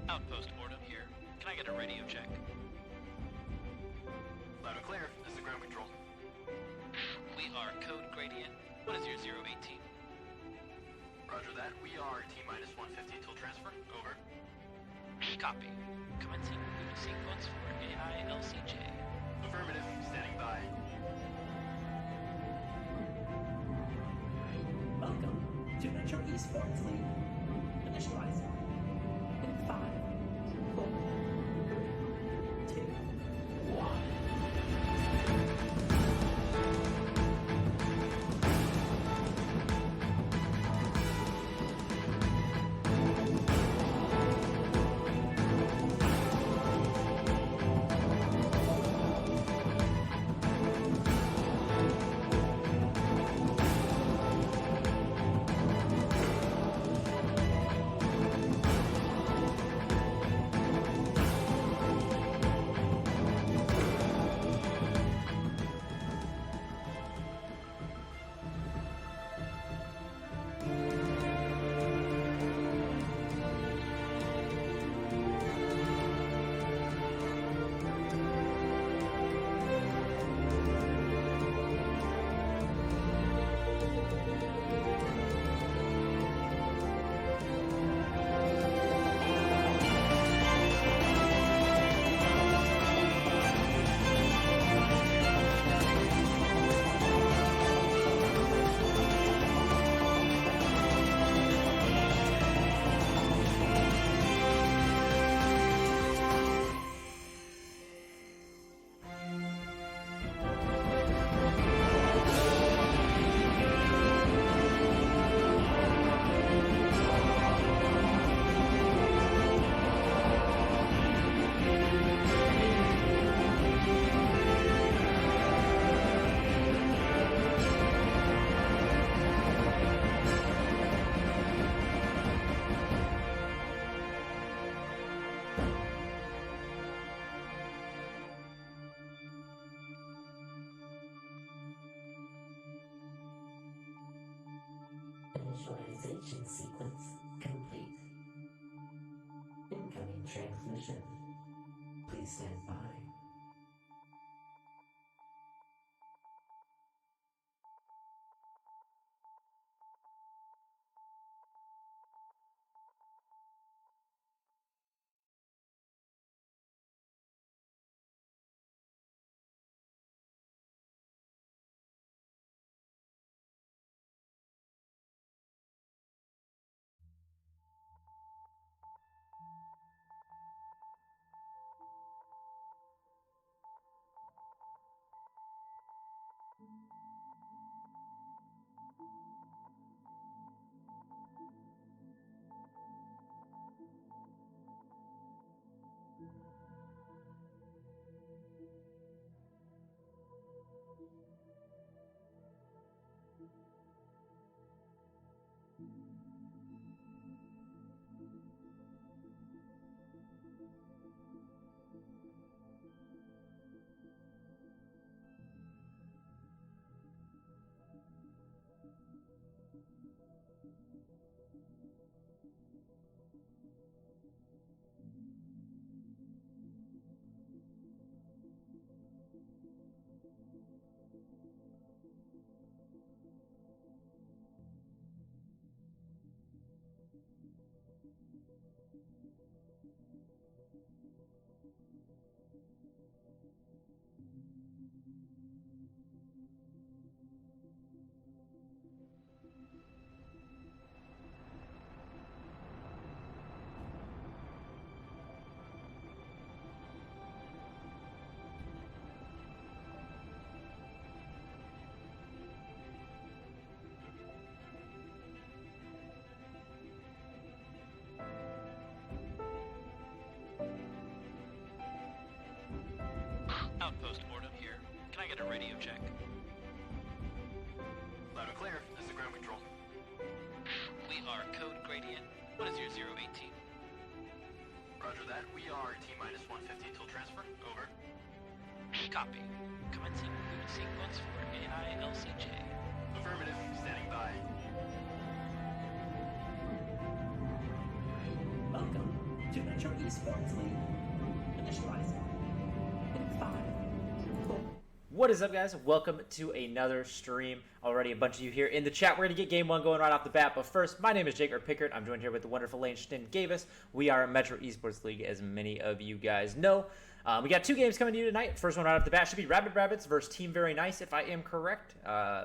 Outpost Boredom here. Can I get a radio check? Loud and clear. This is ground control. We are Code Gradient. What is your 018? Roger that. We are T-minus 150 till transfer. Over. Copy. Commencing boot sequence for AI-LCJ. Affirmative. Standing by. Welcome to Metro Esports League. Initializing. In 5, 4, 3, 2, 1. Initialization sequence complete. Incoming transmission. Please stand by. I get a radio check? Loud and clear. This is ground control. We are Code Gradient 10018. Roger that. We are T-minus 150 till transfer. Over. Copy. Commencing boot sequence for AILCJ. Affirmative. Standing by. Welcome to Metro Esports League. Initializing in 5, 4, What is up, guys? Welcome to another stream. Already a bunch of you here in the chat. We're going to get game one going right off the bat. But first, my name is Jake Pickard. I'm joined here with the wonderful Lane Gavis. We are Metro Esports League, as many of you guys know. We got two games coming to you tonight. First one right off the bat should be Rabbits versus Team Very Nice, if I am correct.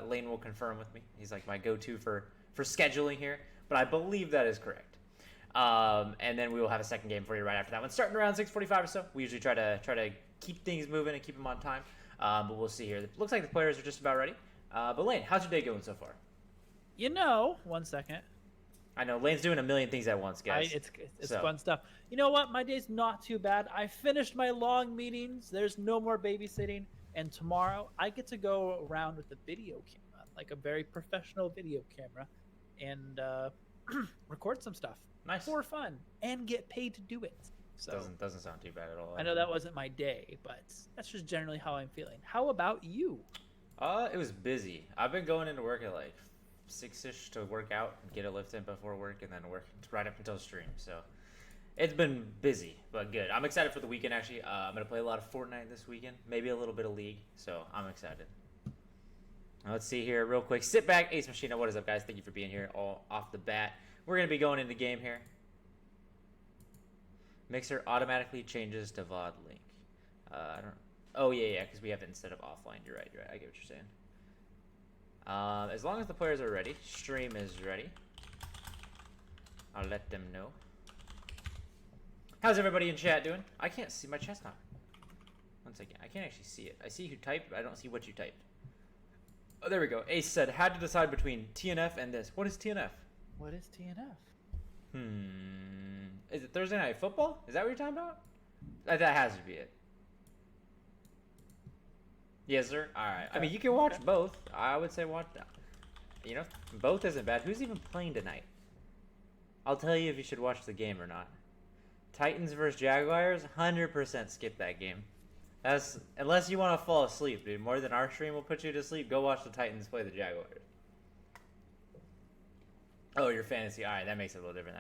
Lane will confirm with me. He's like my go-to for scheduling here. But I believe that is correct. And then we will have a second game for you right after that one. Starting around 6:45 or so. We usually try to keep things moving and keep them on time. But we'll see here. It looks like the players are just about ready. But Lane, how's your day going so far? You know, 1 second. I know Lane's doing a million things at once, guys. It's fun stuff. You know what? My day's not too bad. I finished my long meetings. There's no more babysitting. And tomorrow I get to go around with a video camera, like a very professional video camera, and record some stuff. Nice. For fun. And get paid to do it. So Doesn't sound too bad at all. I know that wasn't my day, but that's just generally how I'm feeling. How about you? It was busy. I've been going into work at like 6-ish to work out and get a lift in before work, and then work right up until stream. So it's been busy, but good. I'm excited for the weekend, actually. I'm going to play a lot of Fortnite this weekend, maybe a little bit of League, so I'm excited. Now, let's see here real quick. Sit back, Ace Machina. What is up, guys? Thank you for being here all off the bat. We're going to be going into game here. Mixer automatically changes to VOD link. I don't. Oh yeah, because we have it instead of offline. You're right. I get what you're saying. As long as the players are ready, stream is ready. I'll let them know. How's everybody in chat doing? I can't see my chest now. Once again, I can't actually see it. I see who typed, but I don't see what you typed. Oh, there we go. Ace said, had to decide between TNF and this. What is TNF? What is TNF? Is it Thursday Night Football? Is that what you're talking about? That has to be it. Yes, sir. All right. I mean, you can watch both. I would say watch. You know, both isn't bad. Who's even playing tonight? I'll tell you if you should watch the game or not. Titans versus Jaguars. 100% skip that game. That's unless you want to fall asleep, dude. More than our stream will put you to sleep. Go watch the Titans play the Jaguars. Oh, your fantasy. All right, that makes it a little different.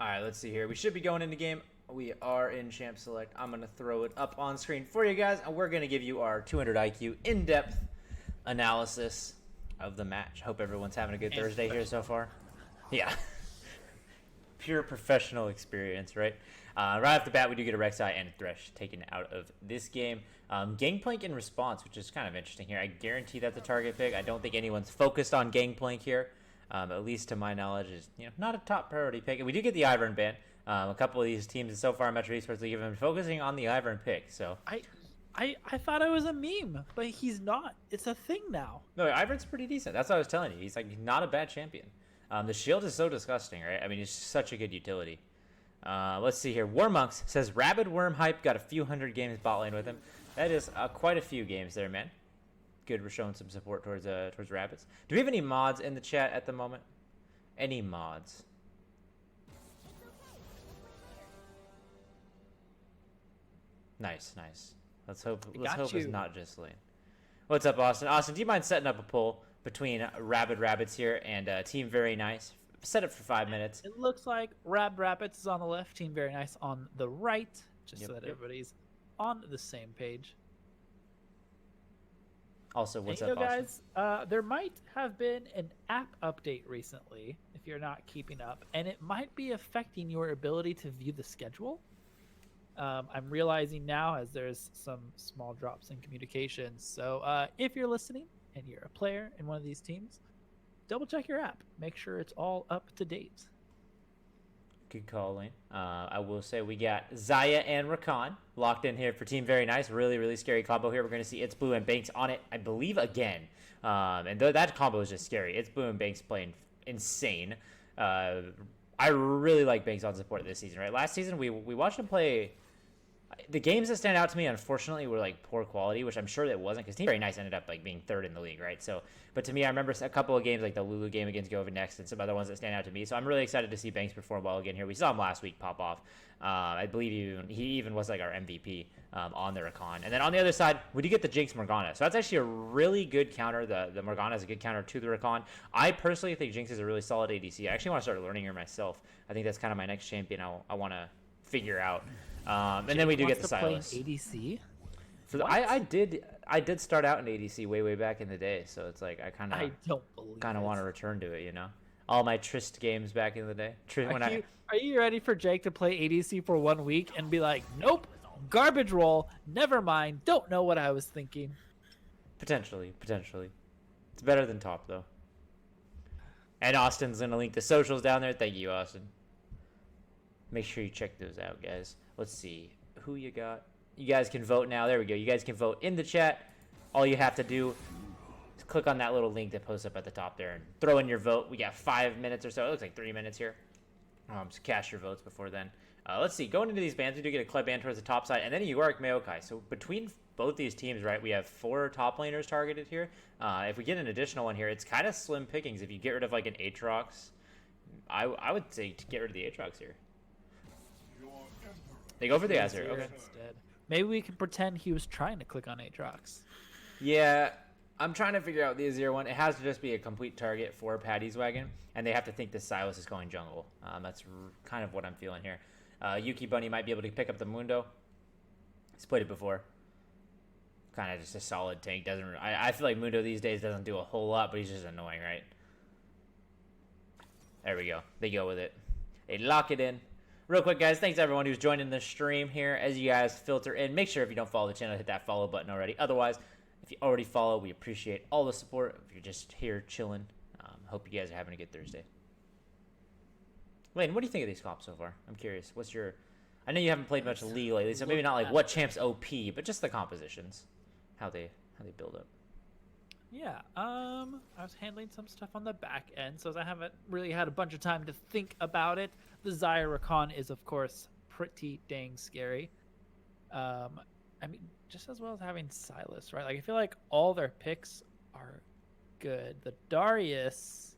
All right, let's see here. We should be going into game. We are in Champ Select. I'm going to throw it up on screen for you guys, and we're going to give you our 200 IQ in-depth analysis of the match. Hope everyone's having a good Thursday here so far. Yeah. Pure professional experience, right? Right off the bat, we do get a Rek'Sai and a Thresh taken out of this game. Gangplank in response, which is kind of interesting here. I guarantee that's a target pick. I don't think anyone's focused on Gangplank here. At least to my knowledge, is not a top priority pick. And we do get the Ivern ban. A couple of these teams so far in Metro Esports League have been focusing on the Ivern pick. So I thought it was a meme, but he's not. It's a thing now. No, Ivern's pretty decent. That's what I was telling you. He's like not a bad champion. The shield is so disgusting, right? I mean, it's such a good utility. Let's see here. Warmonks says Rabbid Worm hype, got a few hundred games bot lane with him. That is quite a few games there, man. Good, we're showing some support towards Rabbids. Do we have any mods in the chat at the moment? Any mods? Nice. Let's hope it's not just Lane. What's up, Austin? Austin, do you mind setting up a poll between Rabbits here and Team Very Nice? Set it for 5 minutes. It looks like Rabbits is on the left, Team Very Nice on the right, just so that everybody's on the same page. Also, what's up, guys? There might have been an app update recently, if you're not keeping up, and it might be affecting your ability to view the schedule. I'm realizing now as there's some small drops in communication. So if you're listening and you're a player in one of these teams, double check your app. Make sure it's all up to date. Good call, Lane. I will say we got Zaya and Rakan locked in here for Team Very Nice. Really, really scary combo here. We're going to see It's Blue and Banks on it, I believe, again. And that combo is just scary. It's Blue and Banks playing insane. I really like Banks on support this season, right? Last season, we watched him play, The games that stand out to me, unfortunately, were like poor quality, which I'm sure it wasn't because Team Very Nice ended up like being third in the league, right? So, but to me, I remember a couple of games like the Lulu game against Go Next and some other ones that stand out to me. So I'm really excited to see Banks perform well again here. We saw him last week pop off. I believe he even was like our MVP on the Rakan. And then on the other side, we do get the Jinx Morgana. So that's actually a really good counter. The Morgana is a good counter to the Rakan. I personally think Jinx is a really solid ADC. I actually want to start learning her myself. I think that's kind of my next champion I want to figure out. And then we do get the Silas. ADC. So I did start out in ADC way back in the day. So it's like I don't believe kind of want to return to it, you know. All my Trist games back in the day. Are you ready for Jake to play ADC for 1 week and be like, nope, garbage roll, never mind, don't know what I was thinking? Potentially. It's better than top though. And Austin's gonna link the socials down there. Thank you, Austin. Make sure you check those out, guys. Let's see who you got. You guys can vote now. There we go. You guys can vote in the chat. All you have to do is click on that little link that posts up at the top there and throw in your vote. We got 5 minutes or so. It looks like 3 minutes here. So cast your votes before then. Let's see. Going into these bans, we do get a Kled ban towards the top side, and then a Yorick Maokai. So between both these teams, right, we have 4 top laners targeted here. If we get an additional one here, it's kind of slim pickings. If you get rid of like an Aatrox, I would say to get rid of the Aatrox here. They go for the Azir. Okay. Instead. Maybe we can pretend he was trying to click on Aatrox. Yeah, I'm trying to figure out the Azir one. It has to just be a complete target for Paddy's Wagon, and they have to think the Silas is going jungle. That's kind of what I'm feeling here. Yuki Bunny might be able to pick up the Mundo. He's played it before. Kind of just a solid tank. I feel like Mundo these days doesn't do a whole lot, but he's just annoying, right? There we go. They go with it. They lock it in. Real quick, guys, thanks everyone who's joining the stream here. As you guys filter in, make sure if you don't follow the channel, hit that follow button already. Otherwise, if you already follow, we appreciate all the support. If you're just here chilling, hope you guys are having a good Thursday. Lane, what do you think of these comps so far? I'm curious. I know you haven't played much League lately, so maybe not like what champ's OP, but just the compositions, how they build up. Yeah, I was handling some stuff on the back end, so as I haven't really had a bunch of time to think about it, the Xayah Rakan is, of course, pretty dang scary. I mean, just as well as having Silas, right? Like, I feel like all their picks are good. The Darius...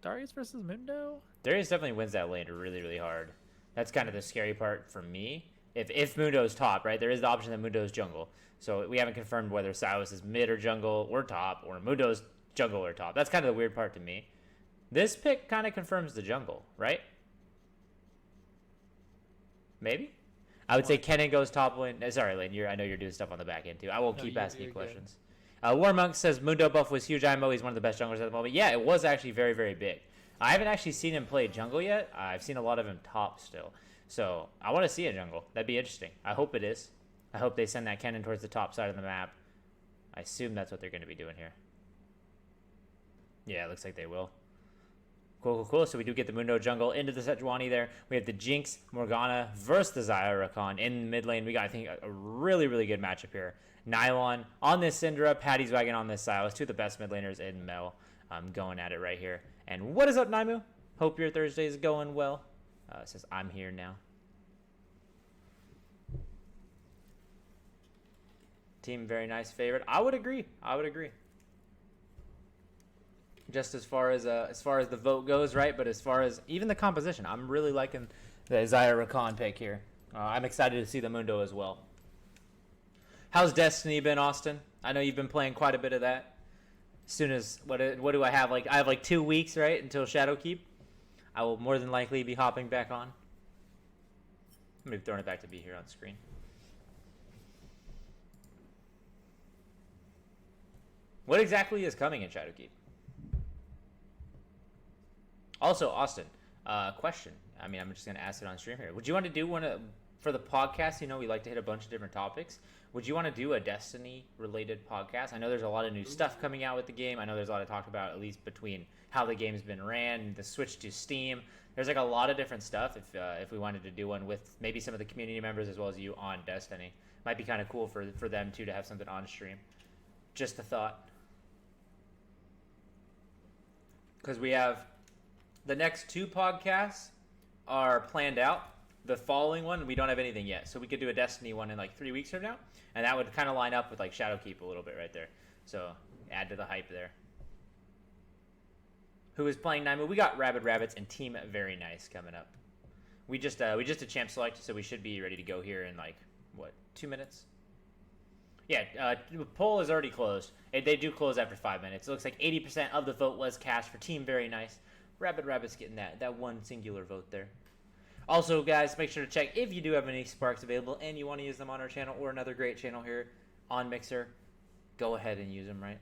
Darius versus Mundo? Darius definitely wins that lane really hard. That's kind of the scary part for me. If Mundo's top, right, there is the option that Mundo's jungle. So we haven't confirmed whether Silas is mid or jungle or top, or Mundo's jungle or top. That's kind of the weird part to me. This pick kind of confirms the jungle, right? Maybe? I would say Kennen goes top lane. Sorry, Lane, I know you're doing stuff on the back end too. I will keep asking you questions. Warmonk says Mundo buff was huge. IMO, he's one of the best junglers at the moment. Yeah, it was actually very big. I haven't actually seen him play jungle yet. I've seen a lot of him top still. So I want to see a jungle. That'd be interesting. I hope it is. I hope they send that Kennen towards the top side of the map. I assume that's what they're going to be doing here. Yeah, it looks like they will. Cool. So we do get the Mundo jungle into the Sejuani there. We have the Jinx Morgana versus the Xayah Rakan in mid lane. We got, I think, a really good matchup here. Nylon on this Syndra, Paddy's Wagon on this Silas. Two of the best mid laners in Mel. Going at it right here. And what is up, Naimu? Hope your Thursday is going well. It says, I'm here now. Team Very Nice favorite. I would agree. Just as far as the vote goes, right? But as far as even the composition, I'm really liking the Xayah Rakan pick here. I'm excited to see the Mundo as well. How's Destiny been, Austin? I know you've been playing quite a bit of that. As soon as what do I have? Like I have like 2 weeks, right, until Shadowkeep. I will more than likely be hopping back on. I'm gonna be throwing it back to be here on screen. What exactly is coming in Shadowkeep? Also, Austin, question. I mean, I'm just going to ask it on stream here. Would you want to do for the podcast? You know, we like to hit a bunch of different topics. Would you want to do a Destiny-related podcast? I know there's a lot of new stuff coming out with the game. I know there's a lot of talk about, at least between how the game's been ran, the switch to Steam. There's like a lot of different stuff. If we wanted to do one with maybe some of the community members as well as you on Destiny, might be kind of cool for them too to have something on stream. Just a thought. Because we have the next 2 podcasts are planned out. the following one, we don't have anything yet. So we could do a Destiny one in like 3 weeks from now. And that would kind of line up with like Shadowkeep a little bit right there. So add to the hype there. Who is playing Naimu? We got Rabbid Rabbits and Team Very Nice coming up. We just did champ select, so we should be ready to go here in like, what, 2 minutes? Yeah, poll is already closed. They do close after 5 minutes. It looks like 80% of the vote was cast for Team Very Nice. Rabbid Rabbit's getting that one singular vote there. Also, guys, make sure to check if you do have any Sparks available and you want to use them on our channel or another great channel here on Mixer. Go ahead and use them, right?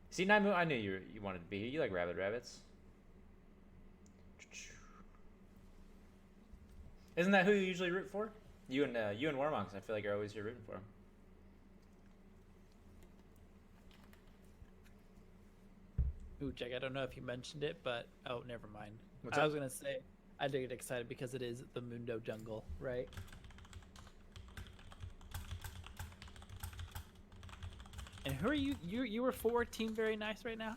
See, Naimu, I knew you wanted to be here. You like Rabbid Rabbits. Isn't that who you usually root for? You and Warmonks, I feel like you're always here rooting for him. Ooh, Jack, I don't know if you mentioned it, but oh, never mind. What's I up? was gonna say I did get excited because it is the Mundo jungle, right? And who are you? You were for Team Very Nice right now?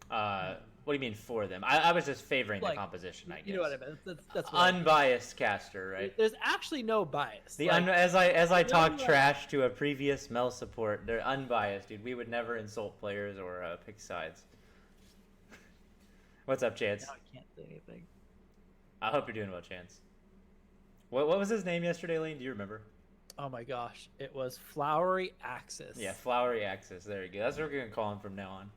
What do you mean for them? I was just favoring Like, the composition, I guess. You know what I meant. That's what I meant. Unbiased caster, right? There's actually no bias. The Like, as I talk no, trash to a previous Mel support, they're unbiased, dude. We would never insult players or pick sides. What's up, Chance? now I can't say anything. I hope you're doing well, Chance. What was his name yesterday, Lane? Do you remember? Oh my gosh, it was Flowery Axis. Yeah, Flowery Axis. There you go. That's what we're gonna call him from now on.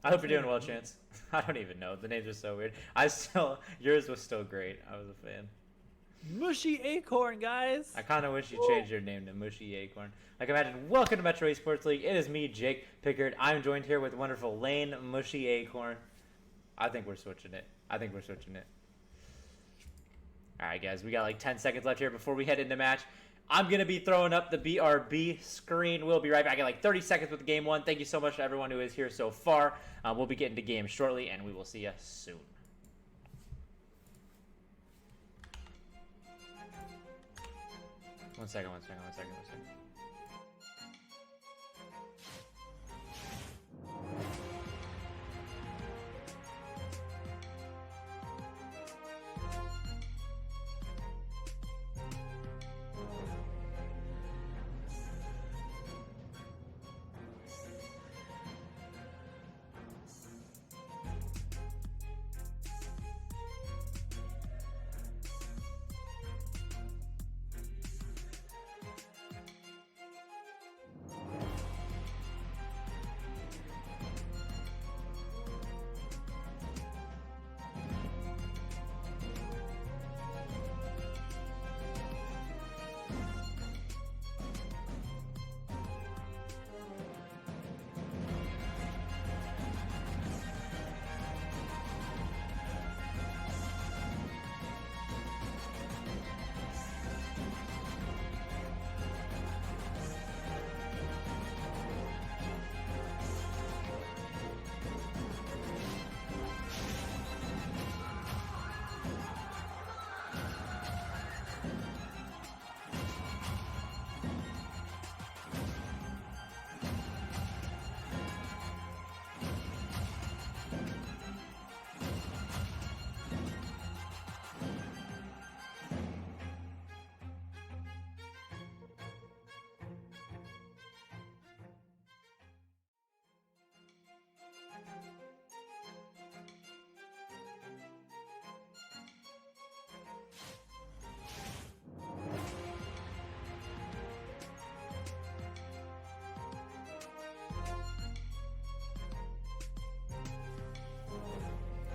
I hope you're doing well, Chance. I don't even know. The names are so weird. Yours was still great. I was a fan. Mushy Acorn, guys. I kind of wish you changed your name to Mushy Acorn. Like imagine, welcome to Metro Esports League. It is me, Jake Pickard. I'm joined here with the wonderful Lane Mushy Acorn. I think we're switching it. All right, guys. We got like 10 seconds left here before we head into match. I'm going to be throwing up the BRB screen. We'll be right back in like 30 seconds with game one. Thank you so much to everyone who is here so far. We'll be getting to game shortly, and we will see you soon. One second.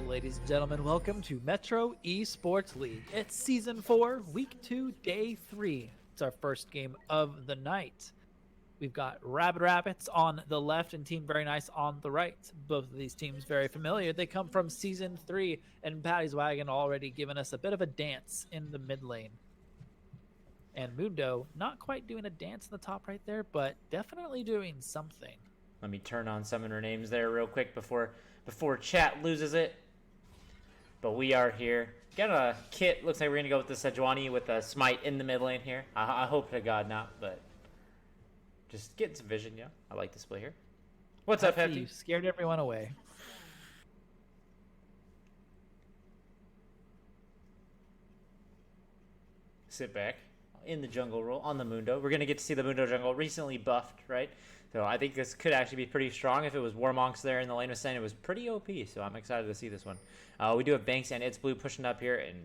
Ladies and gentlemen, welcome to Metro Esports League. It's Season 4, Week 2, Day 3. It's our first game of the night. We've got Rabbid Rabbits on the left and Team Very Nice on the right. Both of these teams very familiar. They come from Season 3, and Patty's Wagon already given us a bit of a dance in the mid lane. And Mundo, not quite doing a dance in the top right there, but definitely doing something. Let me turn on summoner names there real quick before chat loses it. But we are here. Got a kit. Looks like we're going to go with the Sejuani with a smite in the mid lane here. I hope to God not, but just getting some vision, yeah. I like this play here. What's up, Hefty? You scared everyone away. sit back in the jungle role on the Mundo. We're going to get to see the Mundo jungle recently buffed, right? So I think this could actually be pretty strong. If it was Warmonks there in the lane of Sen, it was pretty OP, so I'm excited to see this one. We do have Banks and It's Blue pushing up here, and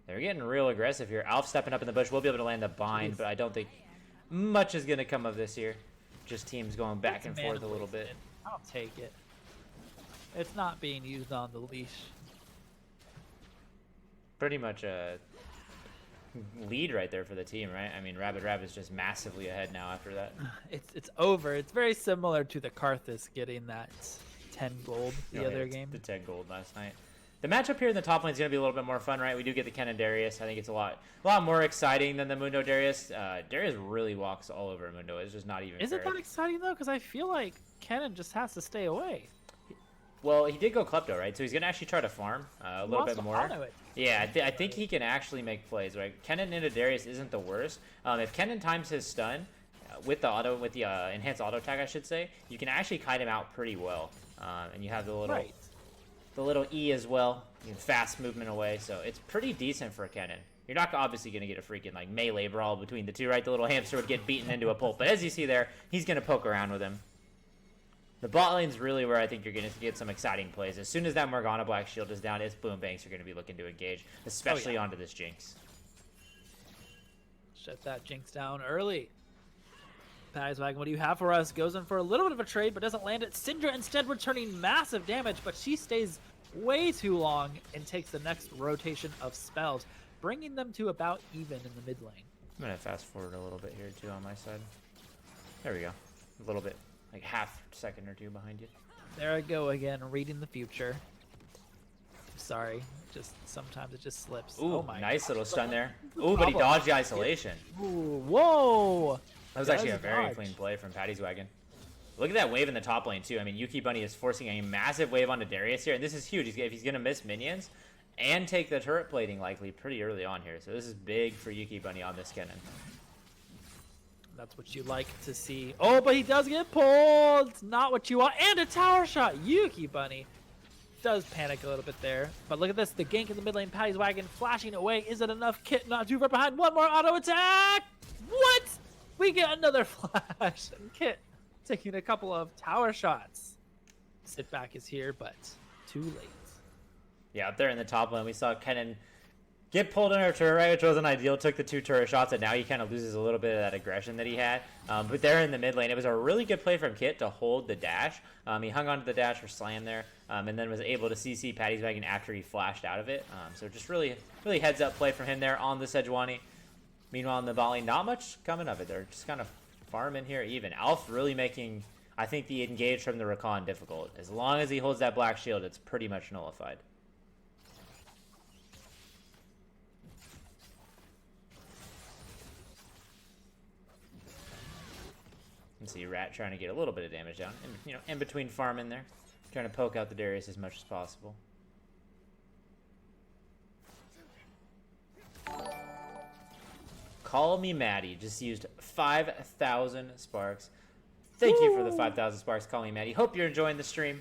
they're getting real aggressive here. Alf stepping up in the bush. We'll be able to land the bind, but I don't think much is going to come of this here. Just teams going back and forth a little bit. I'll take it. It's not being used on the leash. Pretty much a lead right there for the team, right? I mean, Rabbid's just massively ahead now after that. It's over. It's very similar to the Karthus getting that 10 gold the other game. The 10 gold last night. The matchup here in the top lane is going to be a little bit more fun, right? We do get the Ken and Darius. I think it's a lot more exciting than the Mundo Darius. Darius really walks all over Mundo. It's just not even Is fair. it that exciting, though? Because I feel like Kennen just has to stay away. Well, he did go Klepto, right? So he's going to actually try to farm a little bit more. Yeah, I think he can actually make plays, right? Kennen into Darius isn't the worst. If Kennen times his stun with the enhanced auto attack, I should say, you can actually kite him out pretty well. And you have the little E as well. You can fast movement away, so it's pretty decent for Kennen. You're not obviously going to get a freaking like melee brawl between the two, right? The little hamster would get beaten into a pulp, but as you see there, he's going to poke around with him. The bot lane's really where I think you're going to get some exciting plays. As soon as that Morgana Black Shield is down, it's Boom Banks are going to be looking to engage, especially onto this Jinx. Shut that Jinx down early. Paddyswagon, what do you have for us? Goes in for a little bit of a trade, but doesn't land it. Syndra instead returning massive damage, but she stays way too long and takes the next rotation of spells, bringing them to about even in the mid lane. I'm going to fast forward a little bit here, too, on my side. There we go. A little bit. Like half second or two behind you. There I go again, reading the future. Sorry, just sometimes it just slips. Ooh, oh my nice gosh. little stun there. Ooh, but he dodged the isolation. Ooh, whoa! That was actually a very clean play from Paddyswagon. Look at that wave in the top lane, too. I mean, Yuki Bunny is forcing a massive wave onto Darius here, and this is huge. If he's going to miss minions and take the turret plating likely pretty early on here. So this is big for Yuki Bunny on this Kennen. That's what you like to see. Oh, but he does get pulled. It's not what you want. And a tower shot. Yuki Bunny does panic a little bit there. But look at this. The gank in the mid lane. Paddyswagon flashing away. Is it enough? Kit not too far behind. One more auto attack. What? We get another flash. And Kit taking a couple of tower shots. Sit back is here, but too late. Yeah, up there in the top lane, we saw Kennen get pulled in our turret, right, which wasn't ideal. Took the 2 turret shots, and now he kind of loses a little bit of that aggression that he had. But there in the mid lane, it was a really good play from Kit to hold the dash. He hung onto the dash for slam there, and then was able to CC Paddyswagon after he flashed out of it. So just really heads-up play from him there on the Sejuani. Meanwhile, in the bot lane, not much coming of it. They're just kind of farming here even. Alf really making, I think, the engage from the Rakan difficult. As long as he holds that black shield, it's pretty much nullified. You can see Rat trying to get a little bit of damage down, and, in between farming there, trying to poke out the Darius as much as possible. Call me Maddie just used 5,000 sparks. Thank you for the 5,000 sparks. Call me Maddie. Hope you're enjoying the stream.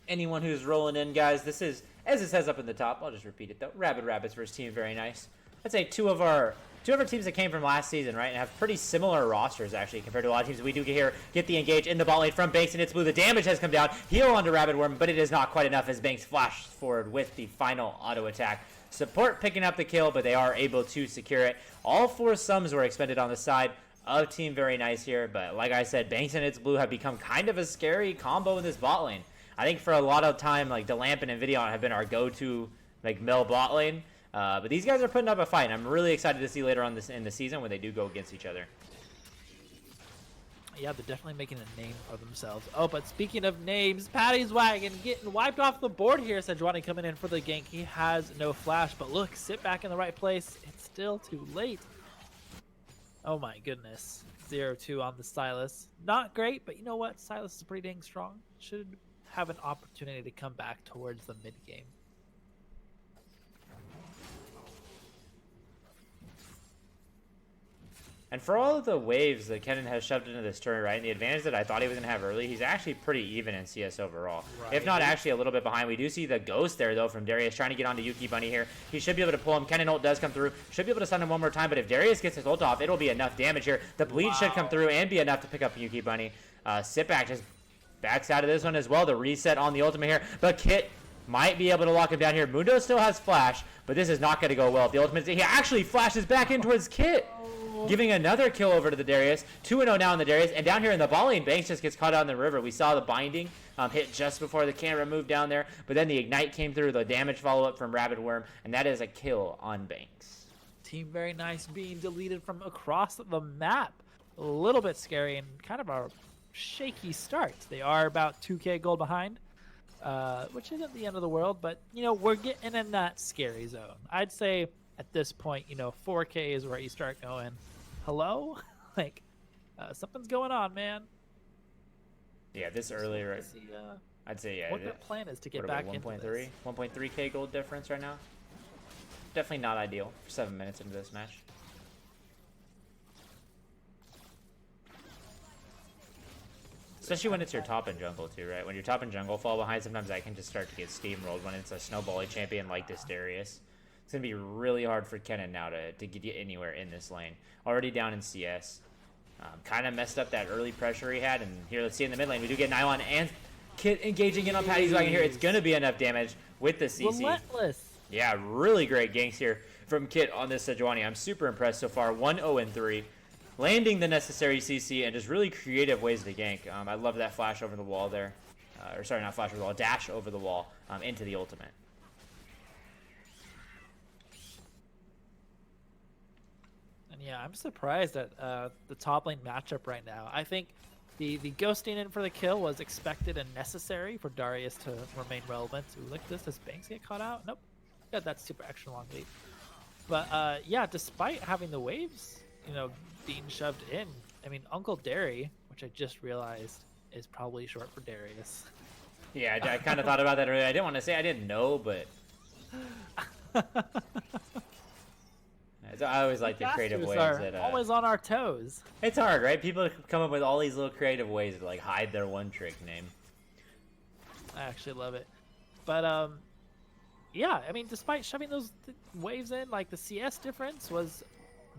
Anyone who's rolling in, guys, this is, as it says up in the top, I'll just repeat it though. Rabbits versus Team Very Nice. I'd say two of our teams that came from last season, right, and have pretty similar rosters actually compared to a lot of teams we do get the engage in the bot lane from Banks, and It's Blue. The damage has come down. Heal onto Rabbid Worm, but it is not quite enough as Banks flashes forward with the final auto attack. Support picking up the kill, but they are able to secure it. All 4 sums were expended on the side of Team Very Nice here, but like I said, Banks and It's Blue have become kind of a scary combo in this bot lane. I think for a lot of time, like Delampin and Videon have been our go-to like mill bot lane. But these guys are putting up a fight. I'm really excited to see later on in the season when they do go against each other. Yeah, they're definitely making a name for themselves. Oh, but speaking of names, Paddyswagon getting wiped off the board here. Sejuani coming in for the gank. He has no flash, but look, sit back in the right place. It's still too late. Oh my goodness. 0-2 on the Silas. Not great, but you know what? Silas is pretty dang strong. Should have an opportunity to come back towards the mid game. And for all of the waves that Kennen has shoved into this turret, right, and the advantage that I thought he was going to have early, he's actually pretty even in CS overall. Right. If not actually a little bit behind. We do see the ghost there, though, from Darius trying to get onto Yuki Bunny here. He should be able to pull him. Kennen ult does come through. Should be able to stun him one more time, but if Darius gets his ult off, it'll be enough damage here. The bleed should come through and be enough to pick up Yuki Bunny. Sitback just backs out of this one as well. The reset on the ultimate here, but Kit might be able to lock him down here. Mundo still has flash, but this is not going to go well. The ultimate, he actually flashes back in towards Kit, giving another kill over to the Darius. 2-0 now in the Darius, and down here in the bot lane, Banks just gets caught out in the river. We saw the binding hit just before the camera moved down there, but then the ignite came through, the damage follow-up from Rabbid Worm, and that is a kill on Banks. Team Very Nice being deleted from across the map. A little bit scary and kind of a shaky start. They are about 2k gold behind, which isn't the end of the world, but, you know, we're getting in that scary zone. I'd say at this point, you know, 4k is where you start going, hello? Like, something's going on, man. Yeah, this early, right? I'd say, yeah. What their plan is to get back into this. 1.3k gold difference right now. Definitely not ideal for 7 minutes into this match. Especially when it's your top and jungle too, right? When your top and jungle fall behind, sometimes that can just start to get steamrolled when it's a snowbally champion like this Darius. It's going to be really hard for Kennen now to get anywhere in this lane. Already down in CS. Kind of messed up that early pressure he had. And here, let's see in the mid lane, we do get Nylon and Kit engaging in on Patty's wagon here. It's going to be enough damage with the CC. Relentless. Yeah, really great ganks here from Kit on this Sejuani. I'm super impressed so far. 1-0-3. Landing the necessary CC and just really creative ways to gank. I love that flash over the wall there. Or sorry, not flash over the wall. Dash over the wall into the ultimate. And yeah, I'm surprised at the top lane matchup right now. I think the ghosting in for the kill was expected and necessary for Darius to remain relevant. Ooh, like this, does Banks get caught out? Nope. Got that super extra long lead. But yeah, despite having the waves, you know, being shoved in, I mean, Uncle Derry, which I just realized is probably short for Darius. Yeah, I kind of thought about that earlier. I didn't want to say I didn't know, but I always like the creative ways that always on our toes. It's hard, right? People come up with all these little creative ways to like hide their one trick name. I actually love it, but yeah, I mean, despite shoving those waves in, like the CS difference was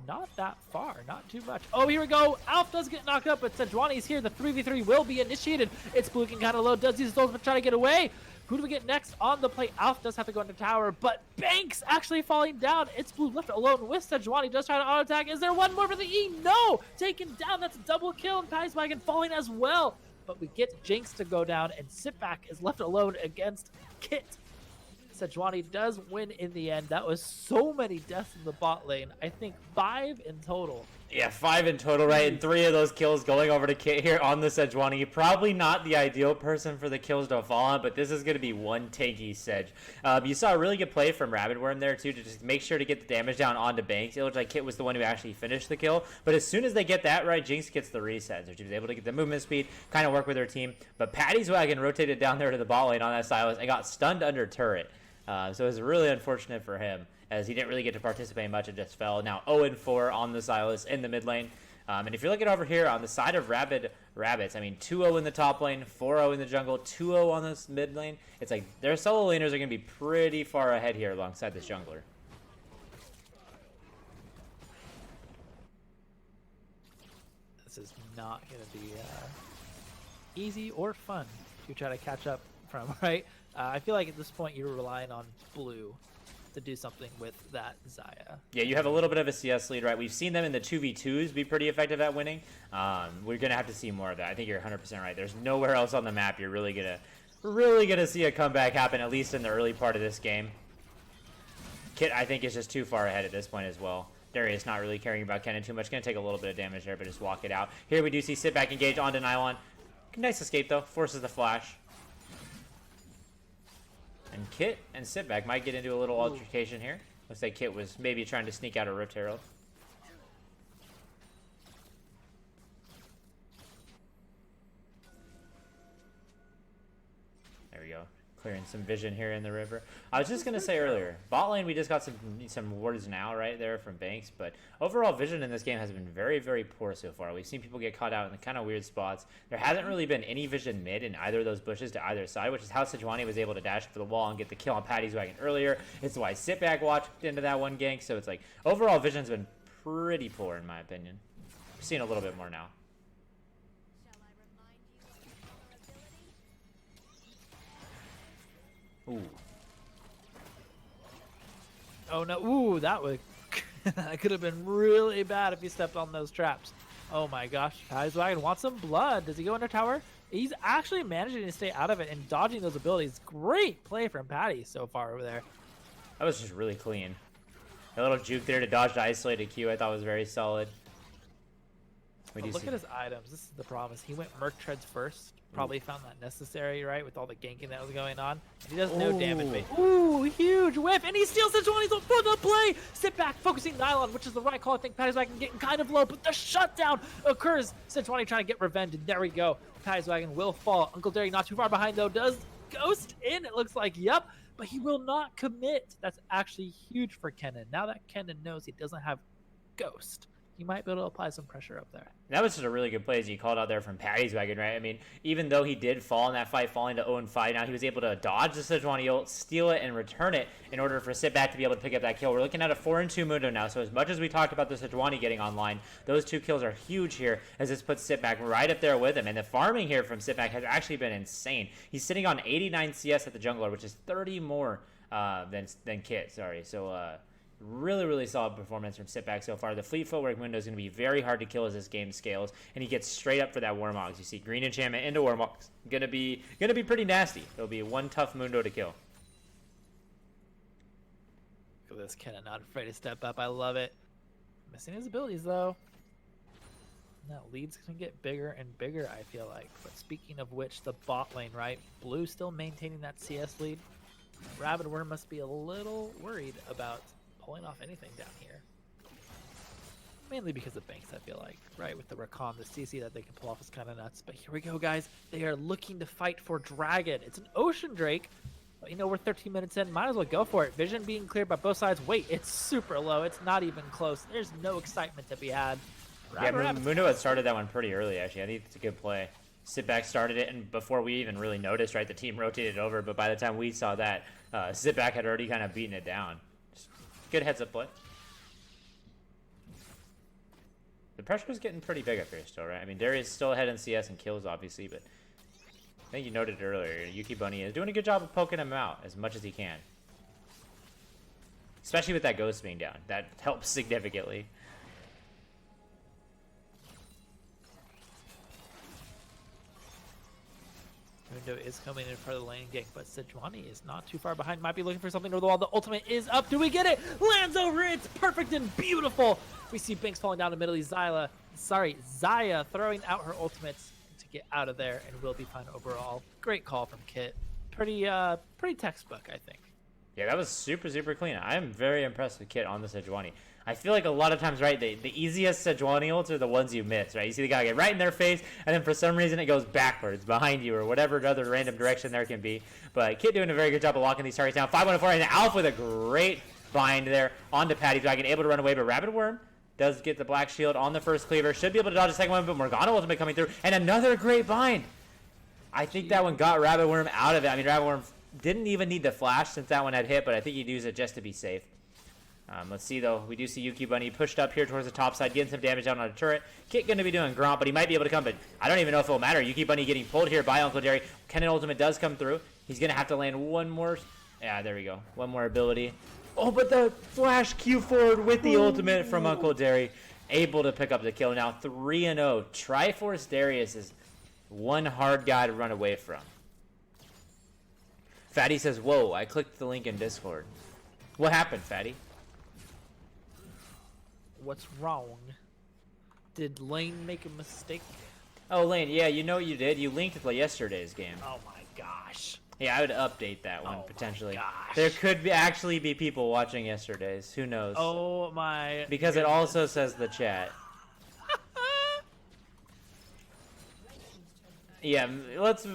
not that far, not too much. Oh, here we go. Alf does get knocked up, but Sejuani's here. The 3v3 will be initiated. It's looking kind of low. Does use his ultimate try to get away. Who do we get next on the play? Alf does have to go into tower, but Banks actually falling down. It's Blue left alone with Sejuani. Does try to auto attack. Is there one more for the E? No! Taken down. That's a double kill, and Patty's wagon falling as well. But we get Jinx to go down, and Sitback is left alone against Kit. Sejuani does win in the end. That was so many deaths in the bot lane. I think 5 in total. Yeah, 5 in total, right? And 3 of those kills going over to Kit here on the Sejuani. Probably not the ideal person for the kills to fall on, but this is going to be one tanky Sedge. You saw a really good play from Rabbid Worm there, too, to just make sure to get the damage down onto Banks. It looked like Kit was the one who actually finished the kill. But as soon as they get that right, Jinx gets the reset. So she was able to get the movement speed, kind of work with her team. But Patty's wagon rotated down there to the bot lane on that Silas and got stunned under turret. So it was really unfortunate for him, as he didn't really get to participate much and just fell. Now 0-4 on the Silas in the mid lane. And if you're looking over here on the side of Rabbits, I mean 2-0 in the top lane, 4-0 in the jungle, 2-0 on this mid lane. It's like their solo laners are going to be pretty far ahead here alongside this jungler. This is not going to be easy or fun to try to catch up from, right? I feel like at this point you're relying on Blue to do something with that Xayah. Yeah, you have a little bit of a CS lead, right? We've seen them in the 2v2s be pretty effective at winning. We're going to have to see more of that. I think you're 100% right. There's nowhere else on the map you're really gonna see a comeback happen, at least in the early part of this game. Kit, I think, is just too far ahead at this point as well. Darius not really caring about Kennen too much. Going to take a little bit of damage there, but just walk it out. Here we do see Sitback engage onto Nylon. Nice escape, though. Forces the flash. And Kit and Sitback might get into a little altercation here. Looks like Kit was maybe trying to sneak out a Rift Herald. There we go. Clearing and some vision here in the river. I was just gonna say earlier, bot lane we just got some wards now right there from Banks, but overall vision in this game has been very, very poor so far. We've seen people get caught out in the kind of weird spots. There hasn't really been any vision mid in either of those bushes to either side, which is how Sejuani was able to dash for the wall and get the kill on Patty's wagon earlier. It's why Sitback watched into that one gank. So it's like overall vision's been pretty poor in my opinion. We're seeing a little bit more now. Ooh. Oh no! Ooh, that would that could have been really bad if he stepped on those traps. Oh my gosh! Patty's wagon wants some blood. Does he go under tower? He's actually managing to stay out of it and dodging those abilities. Great play from Patty so far over there. That was just really clean. A little juke there to dodge the isolated Q I thought was very solid. Look at his items. This is the problem. Is he went Merc Treads first. Probably found that necessary, right, with all the ganking that was going on. And he does no damage. But, ooh, huge whiff. And he steals Sejuani's for the play. Sit back, focusing Nylon, which is the right call. I think Patty's Wagon getting kind of low, but the shutdown occurs. Sejuani trying to get revenge, and there we go. Patty's Wagon will fall. Uncle Derry not too far behind, though. Does Ghost in? It looks like, yep. But he will not commit. That's actually huge for Kennen. Now that Kennen knows he doesn't have Ghost, he might be able to apply some pressure up there. That was just a really good play as you called out there from Patty's Wagon, right? I mean, even though he did fall in that fight, falling to 0-5, now he was able to dodge the Sejuani ult, steal it, and return it in order for Sitback to be able to pick up that kill. We're looking at a 4-2 Mundo now, so as much as we talked about the Sejuani getting online, those 2 kills are huge here as this puts Sitback right up there with him. And the farming here from Sitback has actually been insane. He's sitting on 89 CS at the jungler, which is 30 more than Kit, sorry. So, really, really solid performance from Sitback so far. The fleet footwork window is going to be very hard to kill as this game scales, and he gets straight up for that Warmogs. You see green enchantment into Warmogs. Gonna be pretty nasty. It'll be one tough Mundo to kill. Look at this Kennen, not afraid to step up. I love it. Missing his abilities though. That lead's gonna get bigger and bigger, I feel like. But speaking of which, the bot lane, right? Blue still maintaining that CS lead. Rabbid Worm must be a little worried about pulling off anything down here. Mainly because of Banks, I feel like, right? With the Rakan, the CC that they can pull off is kind of nuts. But here we go, guys. They are looking to fight for Dragon. It's an Ocean Drake. But, you know, we're 13 minutes in. Might as well go for it. Vision being cleared by both sides. Wait, it's super low. It's not even close. There's no excitement to be had. Mundo had started that one pretty early, actually. I think it's a good play. Sitback started it, and before we even really noticed, right, the team rotated over. But by the time we saw that, Sitback had already kind of beaten it down. Good heads-up play. The pressure is getting pretty big up here still, right? I mean, Darius is still ahead in CS and kills, obviously, but I think you noted it earlier. Yuki Bunny is doing a good job of poking him out as much as he can. Especially with that Ghost being down. That helps significantly. Mundo is coming in for the lane gank, but Sejuani is not too far behind. Might be looking for something over the wall. The ultimate is up. Do we get it? Lands over. It's perfect and beautiful. We see Banks falling down immediately. Zaya throwing out her ultimates to get out of there, and will be fine overall. Great call from Kit. Pretty textbook, I think. Yeah, that was super, super clean. I am very impressed with Kit on the Sejuani. I feel like a lot of times, right, the easiest Sejuani ults are the ones you miss, right? You see the guy get right in their face, and then for some reason it goes backwards behind you or whatever other random direction there can be. But Kit doing a very good job of locking these targets down. 5-1-4, and Alf with a great bind there onto Patty's Wagon, able to run away, but Rabbid Worm does get the black shield on the first cleaver. Should be able to dodge the second one, but Morgana ultimate coming through, and another great bind. I think that one got Rabbid Worm out of it. I mean, Rabbid Worm didn't even need the flash since that one had hit, but I think he'd use it just to be safe. Let's see, though. We do see Yuki Bunny pushed up here towards the top side, getting some damage down on a turret. Kit going to be doing Gromp, but he might be able to come, but I don't even know if it will matter. Yuki Bunny getting pulled here by Uncle Derry. Kennen ultimate does come through. He's going to have to land one more. Yeah, there we go. One more ability. Oh, but the flash Q forward with the ultimate from Uncle Derry. Able to pick up the kill. Now 3-0. Triforce Darius is one hard guy to run away from. Fatty says, whoa, I clicked the link in Discord. What happened, Fatty? What's wrong? Did Lane make a mistake? Oh, Lane, yeah, you know what you did? You linked yesterday's game. Oh my gosh. Yeah, I would update that one, potentially. My gosh. There could actually be people watching yesterday's. Who knows? Oh my Because goodness. it also says the chat. Yeah, let's...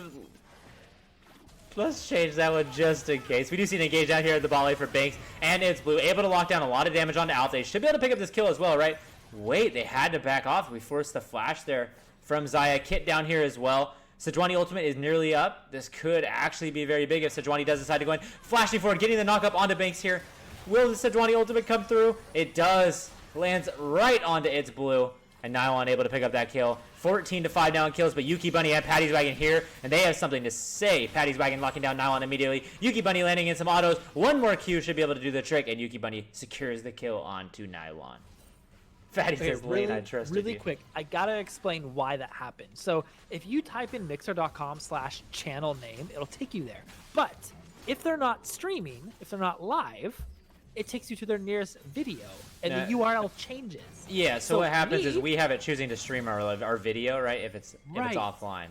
Let's change that one just in case. We do see an engage down here at the bot lane for Banks, and it's blue. Able to lock down a lot of damage onto Alf. They should be able to pick up this kill as well, right? Wait, they had to back off. We forced the flash there from Zaya. Kit down here as well. Sejuani ultimate is nearly up. This could actually be very big if Sejuani does decide to go in. Flashing forward, getting the knock up onto Banks here. Will the Sejuani ultimate come through? It does. Lands right onto its blue. And Nylon able to pick up that kill. 14-5 now in kills, but Yuki Bunny and Patty's Wagon here, and they have something to say. Patty's Wagon locking down Nylon immediately. Yuki Bunny landing in some autos. One more Q should be able to do the trick, and Yuki Bunny secures the kill onto Nylon. Fatty says, Lane, I trust you. Really quick, I gotta explain why that happened. So if you type in mixer.com/channel name, it'll take you there. But if they're not streaming, if they're not live, it takes you to their nearest video, and the URL changes. Yeah, so what happens is we have it choosing to stream our video, right? If it's offline.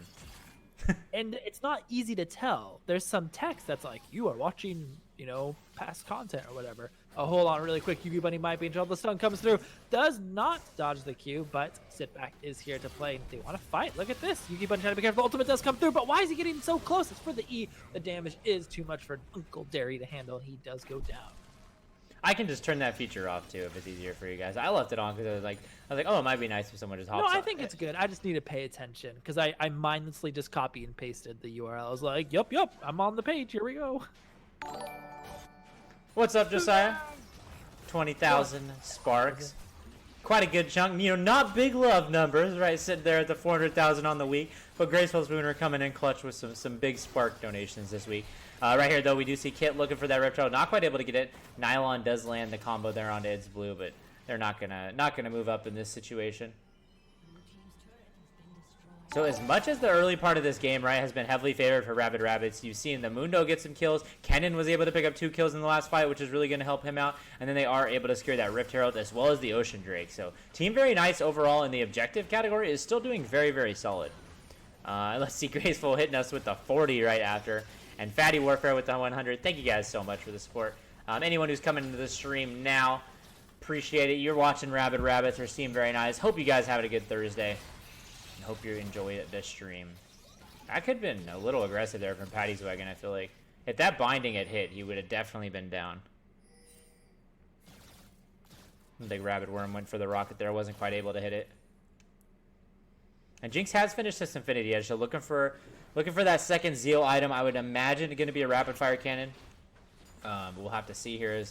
And it's not easy to tell. There's some text that's like, you are watching, you know, past content or whatever. Oh, hold on really quick. Yuki Bunny might be in trouble. The stun comes through. Does not dodge the Q, but Sitback is here to play. They want to fight. Look at this. Yuki Bunny trying to be careful. The ultimate does come through, but why is he getting so close? It's for the E. The damage is too much for Uncle Derry to handle, and he does go down. I can just turn that feature off too if it's easier for you guys. I left it on because I was like, oh, it might be nice if someone just hops on. No, I think it's good. I just need to pay attention because I mindlessly just copy and pasted the URL. I was like, yup, I'm on the page. Here we go. What's up, Josiah? 20,000 sparks. Quite a good chunk. You know, not big love numbers, right? Sitting there at the 400,000 on the week. But Graceful Spooner coming in clutch with some big spark donations this week. Right here, though, we do see Kit looking for that Reptile. Not quite able to get it. Nylon does land the combo there onto Id's blue, but they're not gonna move up in this situation. So as much as the early part of this game, right, has been heavily favored for Rabbid Rabbits, you've seen the Mundo get some kills. Kennen was able to pick up 2 kills in the last fight, which is really going to help him out. And then they are able to secure that Rift Herald as well as the Ocean Drake. So team very nice overall in the objective category is still doing very, very solid. Let's see Graceful hitting us with the 40 right after. And Fatty Warfare with the 100. Thank you guys so much for the support. Anyone who's coming into the stream now, appreciate it. You're watching Rabbid Rabbits. They seem very nice. Hope you guys have a good Thursday. Hope you enjoy the stream. That could have been a little aggressive there from Patty's Wagon, I feel like. If that binding had hit, he would have definitely been down. I think Rabbid Worm went for the rocket there, wasn't quite able to hit it. And Jinx has finished this Infinity Edge, so looking for that second Zeal item. I would imagine it's going to be a Rapid Fire Cannon. We'll have to see here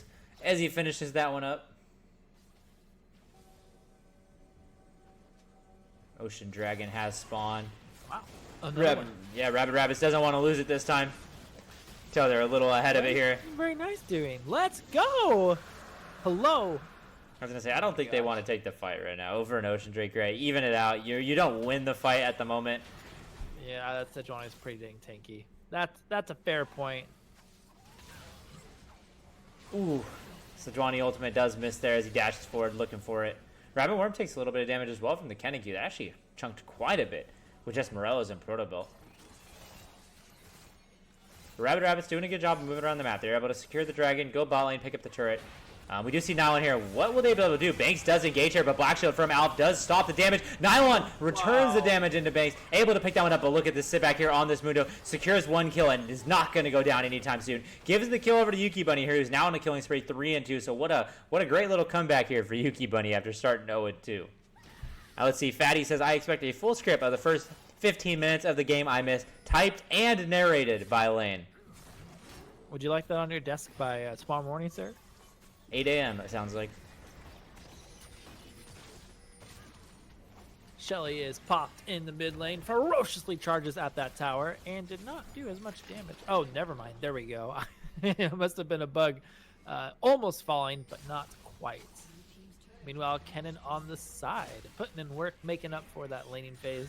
as he finishes that one up. Ocean Dragon has spawned. Wow. Rabbid Rabbits doesn't want to lose it this time. Tell they're a little ahead of it here. Very nice doing. Let's go. Hello. I was going to say, I don't think they want to take the fight right now over an Ocean Drake, right? Even it out. You don't win the fight at the moment. Yeah, that Sejuani's pretty dang tanky. That's a fair point. Ooh. Sejuani ultimate does miss there as he dashes forward looking for it. Rabbit Worm takes a little bit of damage as well from the Kennen Q. That actually chunked quite a bit with just Morello's and Proto Bell. Rabbit Rabbit's doing a good job of moving around the map. They're able to secure the dragon, go bot lane, pick up the turret. We do see Nylon here. What will they be able to do? Banks does engage here, but Black Shield from Alf does stop the damage. Nylon returns the damage into Banks, able to pick that one up, but look at this sit back here on this Mundo. Secures 1 kill and is not going to go down anytime soon. Gives the kill over to Yuki Bunny here, who's now on a killing spree 3-2. So what a great little comeback here for Yuki Bunny after starting 0-2. Now let's see. Fatty says, I expect a full script of the first 15 minutes of the game I missed, typed and narrated by Lane. Would you like that on your desk by tomorrow morning, sir? 8 a.m. it sounds like. Shelly is popped in the mid lane, ferociously charges at that tower, and did not do as much damage. Oh, never mind. There we go. It must have been a bug. Almost falling, but not quite. Meanwhile, Kennen on the side, putting in work, making up for that laning phase.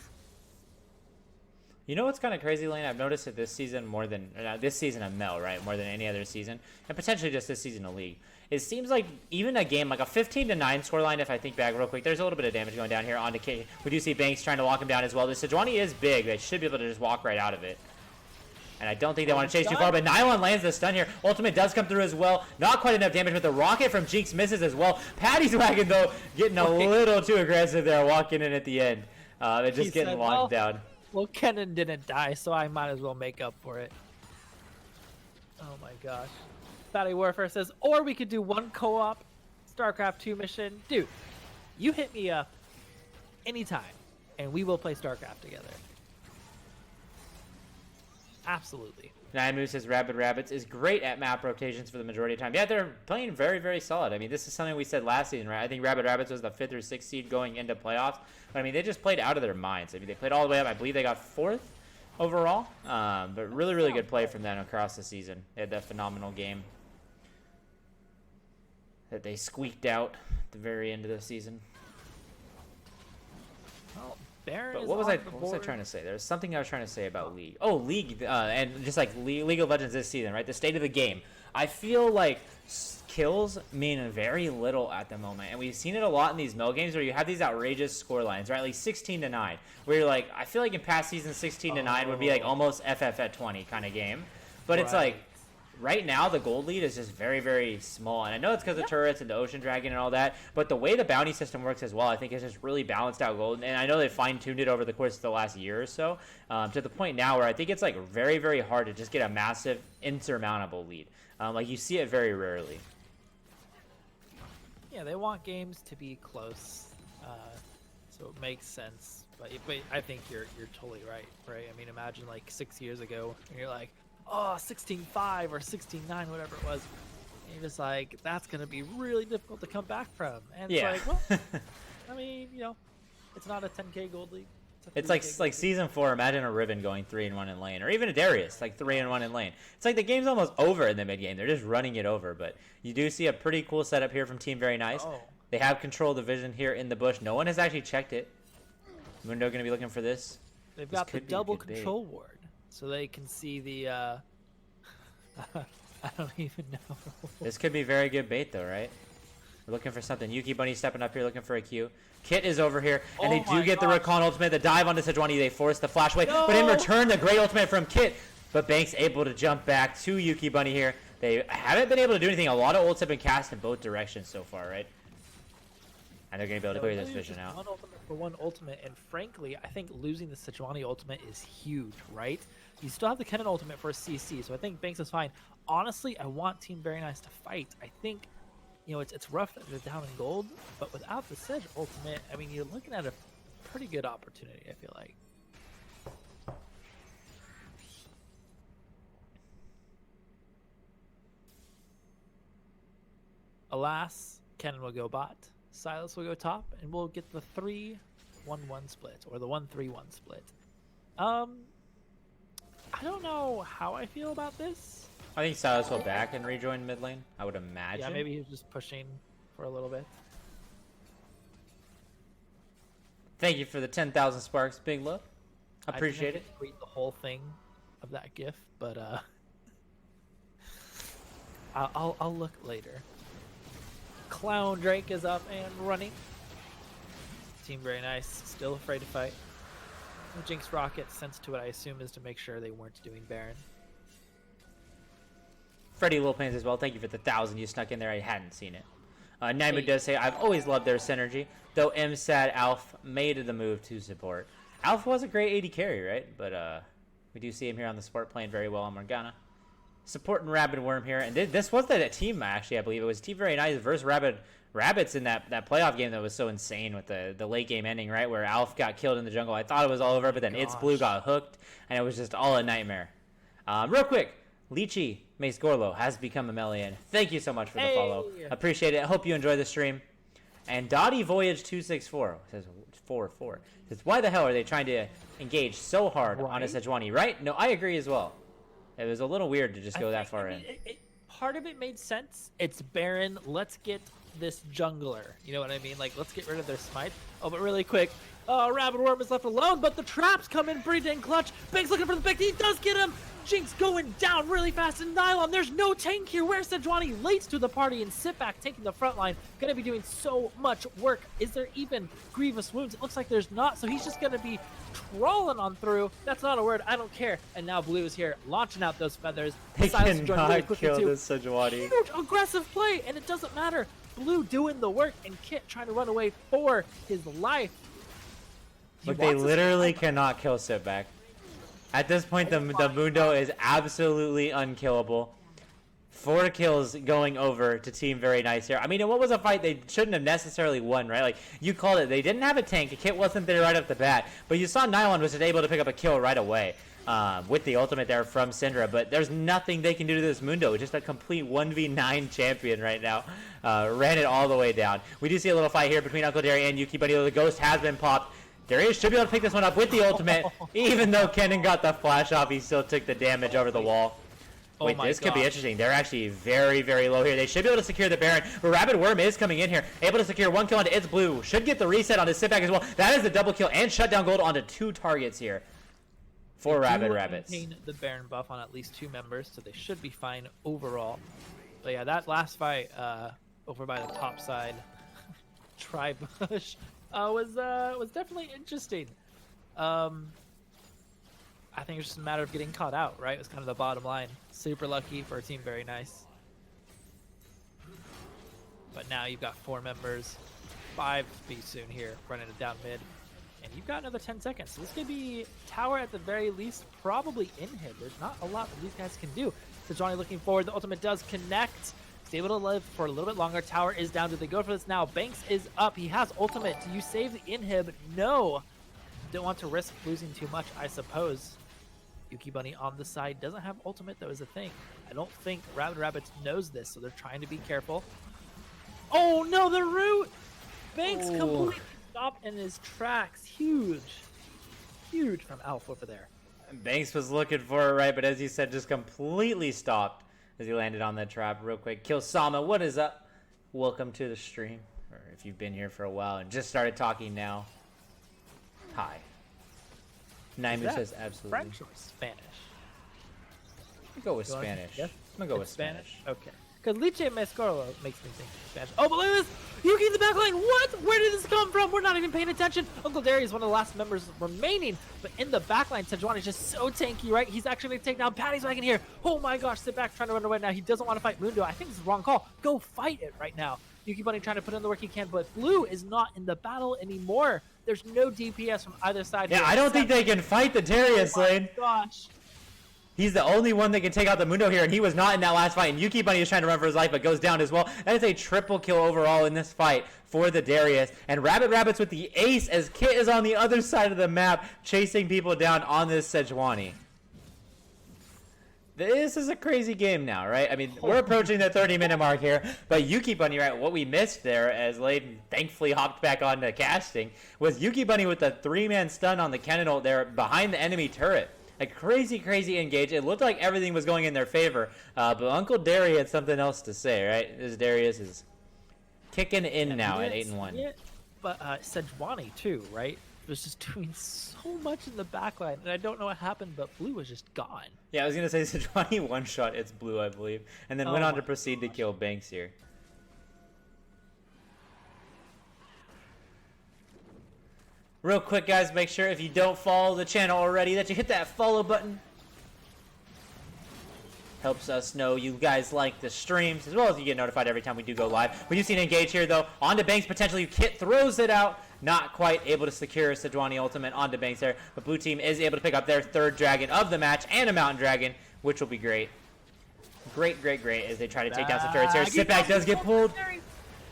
You know what's kind of crazy, Lane? I've noticed it this season more than this season of Mel, right? More than any other season, and potentially just this season of League. It seems like even a game like a 15-9 scoreline, if I think back real quick, there's a little bit of damage going down here onto K. We do see Banks trying to lock him down as well. The Sejuani is big. They should be able to just walk right out of it. And I don't think they want to chase too far, but Nylon lands the stun here. Ultimate does come through as well. Not quite enough damage, but the rocket from Jinx misses as well. Patty's Wagon, though, getting a little too aggressive there, walking in at the end. Just getting locked down. Well, Kennen didn't die, so I might as well make up for it. Oh my gosh. Batty Warfare says, or we could do one co-op StarCraft 2 mission. Dude, you hit me up anytime, and we will play StarCraft together. Absolutely. Namu says Rabbid Rabbits is great at map rotations for the majority of time. Yeah, they're playing very, very solid. I mean, this is something we said last season, right? I think Rabbid Rabbits was the 5th or 6th seed going into playoffs. But, I mean, they just played out of their minds. I mean, they played all the way up. I believe they got 4th overall. But really, really good play from them across the season. They had that phenomenal game that they squeaked out at the very end of the season. Well, Baron But is what was on I the what was I board. trying to say? There's something I was trying to say about League. Oh, League, and just like League of Legends this season, right? The state of the game. I feel like kills mean very little at the moment, and we've seen it a lot in these mill games where you have these outrageous score lines, right? Like 16-9, where you're like, I feel like in past seasons 16-9 would be like almost FF at 20 kind of game, but it's like. Right now, the gold lead is just very, very small. And I know it's because of turrets and the Ocean Dragon and all that. But the way the bounty system works as well, I think it's just really balanced out gold. And I know they fine-tuned it over the course of the last year or so. To the point now where I think it's like very, very hard to just get a massive, insurmountable lead. Like you see it very rarely. Yeah, they want games to be close, so it makes sense. But I think you're totally right. I mean, imagine like 6 years ago, and you're like, oh, 16-5 or 16-9, whatever it was. And you're just like, that's going to be really difficult to come back from. And it's like, well, I mean, you know, it's not a 10K gold league. It's like season 4. Imagine a Riven going 3-1 in lane, or even a Darius like 3-1 in lane. It's like the game's almost over in the mid game. They're just running it over. But you do see a pretty cool setup here from Team Very Nice. Oh. They have control of the vision here in the bush. No one has actually checked it. Mundo going to be looking for this. They've This got the could be a double good bait. control ward, so they can see the. I don't even know. This could be very good bait though, right? We're looking for something. Yuki Bunny stepping up here looking for a Q. Kit is over here, and they do get the Recon ultimate. The dive onto Sejuani, they force the flash away. But in return, the great ultimate from Kit. But Banks able to jump back to Yuki Bunny here. They haven't been able to do anything. A lot of ults have been cast in both directions so far, right? And they're going to be able to clear this vision out. One ultimate for one ultimate, and frankly, I think losing the Sejuani ultimate is huge, right? You still have the Kennen ultimate for a CC, so I think Banks is fine. Honestly, I want Team Very Nice to fight. I think, you know, it's rough that they're down in gold, but without the Sedge ultimate, I mean, you're looking at a pretty good opportunity, I feel like. Alas, Kennen will go bot, Silas will go top, and we'll get the 3-1-1 split, or the 1-3-1 split. I don't know how I feel about this. I think Silas will back and rejoin mid lane, I would imagine. Yeah, maybe he was just pushing for a little bit. Thank you for the 10,000 sparks, big love. Appreciate I didn't it. tweet the whole thing of that GIF, but I'll look later. Clown Drake is up and running. Team Very Nice, still afraid to fight. Jinx Rocket sent to what I assume is to make sure they weren't doing Baron. Freddie Lil Pains as well. Thank you for the 1,000 you snuck in there. I hadn't seen it. Naimu does say, I've always loved their synergy, though MSAD Alf made the move to support. Alf was a great AD carry, right? But we do see him here on the support playing very well on Morgana. Supporting Rabbid Worm here. And this was the team, actually, I believe. It was Team Very Nice versus Rabbits in that playoff game that was so insane with the late game ending, right? Where Alf got killed in the jungle. I thought it was all over, but then It's Blue got hooked, and it was just all a nightmare. Real quick, Lychee Mace Gorlo has become a Melian. Thank you so much for the follow. Appreciate it. Hope you enjoy the stream. And Dottie Voyage 264 says 4-4. Says, why the hell are they trying to engage so hard on a Sejuani, right? No, I agree as well. It was a little weird to just go that far in. Part of it made sense. It's Baron. Let's get this jungler. You know what I mean? Like, let's get rid of their smite. Oh, but really quick. Oh, Rabbid Worm is left alone, but the traps come in pretty dang clutch. Banks looking for the pick. He does get him. Jinx going down really fast, and Nylon, there's no tank here. Where's Sejuani? Late to the party, and sit back taking the front line. Gonna be doing so much work. Is there even grievous wounds? It looks like there's not, so he's just gonna be trolling on through. That's not a word. I don't care. And now Blue is here, launching out those feathers. They Silas cannot really quickly kill too. this Sejuani. Huge aggressive play, and it doesn't matter. Blue doing the work, and Kit trying to run away for his life. Look, they literally cannot kill Sitback. At this point, the Mundo is absolutely unkillable. 4 kills going over to Team Very Nice here. I mean, what was a fight they shouldn't have necessarily won, right? Like, you called it. They didn't have a tank. The kit wasn't there right off the bat. But you saw Nylon was just able to pick up a kill right away with the ultimate there from Syndra. But there's nothing they can do to this Mundo. Just a complete 1v9 champion right now. Ran it all the way down. We do see a little fight here between Uncle Derry and Yuki Bunny. The ghost has been popped. Darius should be able to pick this one up with the ultimate. Even though Kennen got the flash off, he still took the damage over the wall. Wait, this could be interesting. They're actually very, very low here. They should be able to secure the Baron. But Rabbid Worm is coming in here, able to secure 1 kill onto It's Blue. Should get the reset on his sit back as well. That is the double kill and shutdown gold onto 2 targets here for Rabbid Rabbits. Maintain the Baron buff on at least 2 members, so they should be fine overall. But yeah, that last fight over by the top side, Tri-Bush, was definitely interesting. I think it's just a matter of getting caught out, right? It was kind of the bottom line. Super lucky for a Team Very Nice. But now you've got 4 members, 5 to be soon here, running it down mid. And you've got another 10 seconds. So this could be tower at the very least, probably inhib. There's not a lot that these guys can do. So Johnny looking forward. The ultimate does connect. He's able to live for a little bit longer. Tower is down. Do they go for this now? Banks is up. He has ultimate. Do you save the inhib? No. Don't want to risk losing too much, I suppose. Yuki Bunny on the side doesn't have ultimate, though, is a thing. I don't think Rabbid Rabbits knows this, so they're trying to be careful. Oh, no, the root! Banks completely stopped in his tracks. Huge. Huge from Alpha over there. Banks was looking for it, right? But as you said, just completely stopped as he landed on that trap real quick. Kill Sama, what is up? Welcome to the stream. Or if you've been here for a while and just started talking now, hi. Naimu says absolutely. French or Spanish? I'm gonna go with Spanish. Yes? I'm gonna go with Spanish. Okay. Because Liche Mescolo makes me think Spanish. Oh, but look at this! Yuki in the back line! What? Where did this come from? We're not even paying attention. Uncle Derry is one of the last members remaining. But in the back line, Sejuani is just so tanky, right? He's actually going to take down Patty's wagon here. Oh my gosh, sit back, trying to run away now. He doesn't want to fight Mundo. I think this is the wrong call. Go fight it right now. Yuki Bunny trying to put in the work he can, but Blue is not in the battle anymore. There's no DPS from either side. Yeah, I don't think they can fight the Darius lane. Oh my gosh. He's the only one that can take out the Mundo here, and he was not in that last fight. And Yuki Bunny is trying to run for his life, but goes down as well. That is a triple kill overall in this fight for the Darius. And Rabbid Rabbits with the ace as Kit is on the other side of the map, chasing people down on this Sejuani. This is a crazy game now, right? I mean, we're approaching the 30-minute mark here, but Yuki Bunny, right, what we missed there as Layden thankfully hopped back onto casting was Yuki Bunny with the 3-man stun on the Kennen ult there behind the enemy turret. A crazy, crazy engage. It looked like everything was going in their favor, but Uncle Derry had something else to say, right? This Darius is kicking in now at 8-1. Yeah, but Sejuani too, right? Was just doing so much in the backline, and I don't know what happened, but Blue was just gone. Yeah, I was gonna say Sejuani one-shot It's Blue, I believe, and then went on to proceed to kill Banks here. Real quick, guys, make sure if you don't follow the channel already that you hit that follow button. Helps us know you guys like the streams, as well as you get notified every time we do go live. We do see an engage here, though. Onto Banks, potentially. Kit throws it out. Not quite able to secure Sejuani ultimate onto Banks there. But Blue Team is able to pick up their 3rd dragon of the match and a Mountain Dragon, which will be great. Great, great, great as they try to take down some turrets here. Sitback does get pulled.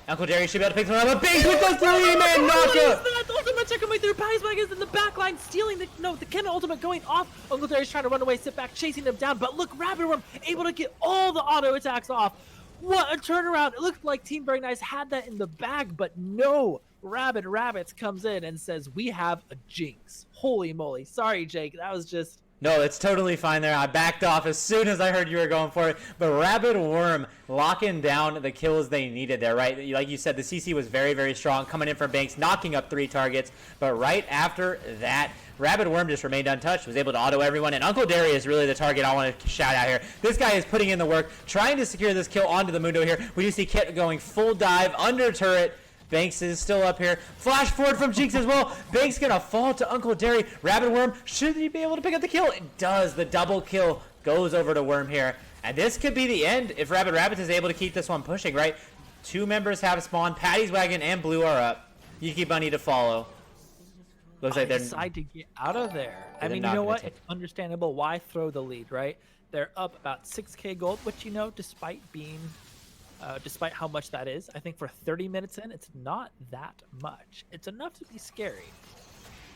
Uncle Derry should be able to pick someone up. But Banks with the 3-man knockup! The ultimate check away through. Patty's wagon is in the back line, stealing the Kennen ultimate going off. Uncle Derry's trying to run away, sit back, chasing them down. But look, Rabbid Worm able to get all the auto attacks off. What a turnaround. It looked like Team Very Nice had that in the bag, but no. Rabbid Rabbits comes in and says, we have a jinx. Holy moly. Sorry, Jake. That was just... No, it's totally fine there. I backed off as soon as I heard you were going for it. But Rabbid Worm locking down the kills they needed there, right? Like you said, the CC was very, very strong, coming in from Banks, knocking up 3 targets. But right after that, Rabbid Worm just remained untouched, was able to auto everyone. And Uncle Derry is really the target I want to shout out here. This guy is putting in the work, trying to secure this kill onto the Mundo here. We do see Kit going full dive under turret. Banks is still up here. Flash forward from Jinx as well. Banks gonna fall to Uncle Derry. Rabbid Worm, should he be able to pick up the kill? It does. The double kill goes over to Worm here. And this could be the end if Rabbid Rabbits is able to keep this one pushing, right? 2 members have spawned. Patty's wagon and Blue are up. Yuki Bunny to follow. Looks like they're... decide to get out of there. I mean, you know what? It's understandable. Why throw the lead, right? They're up about 6k gold, which, you know, despite how much that is, I think for 30 minutes in, it's not that much. It's enough to be scary.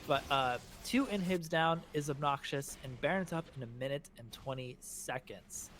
But 2 inhibs down is obnoxious, and Baron's up in 1 minute and 20 seconds.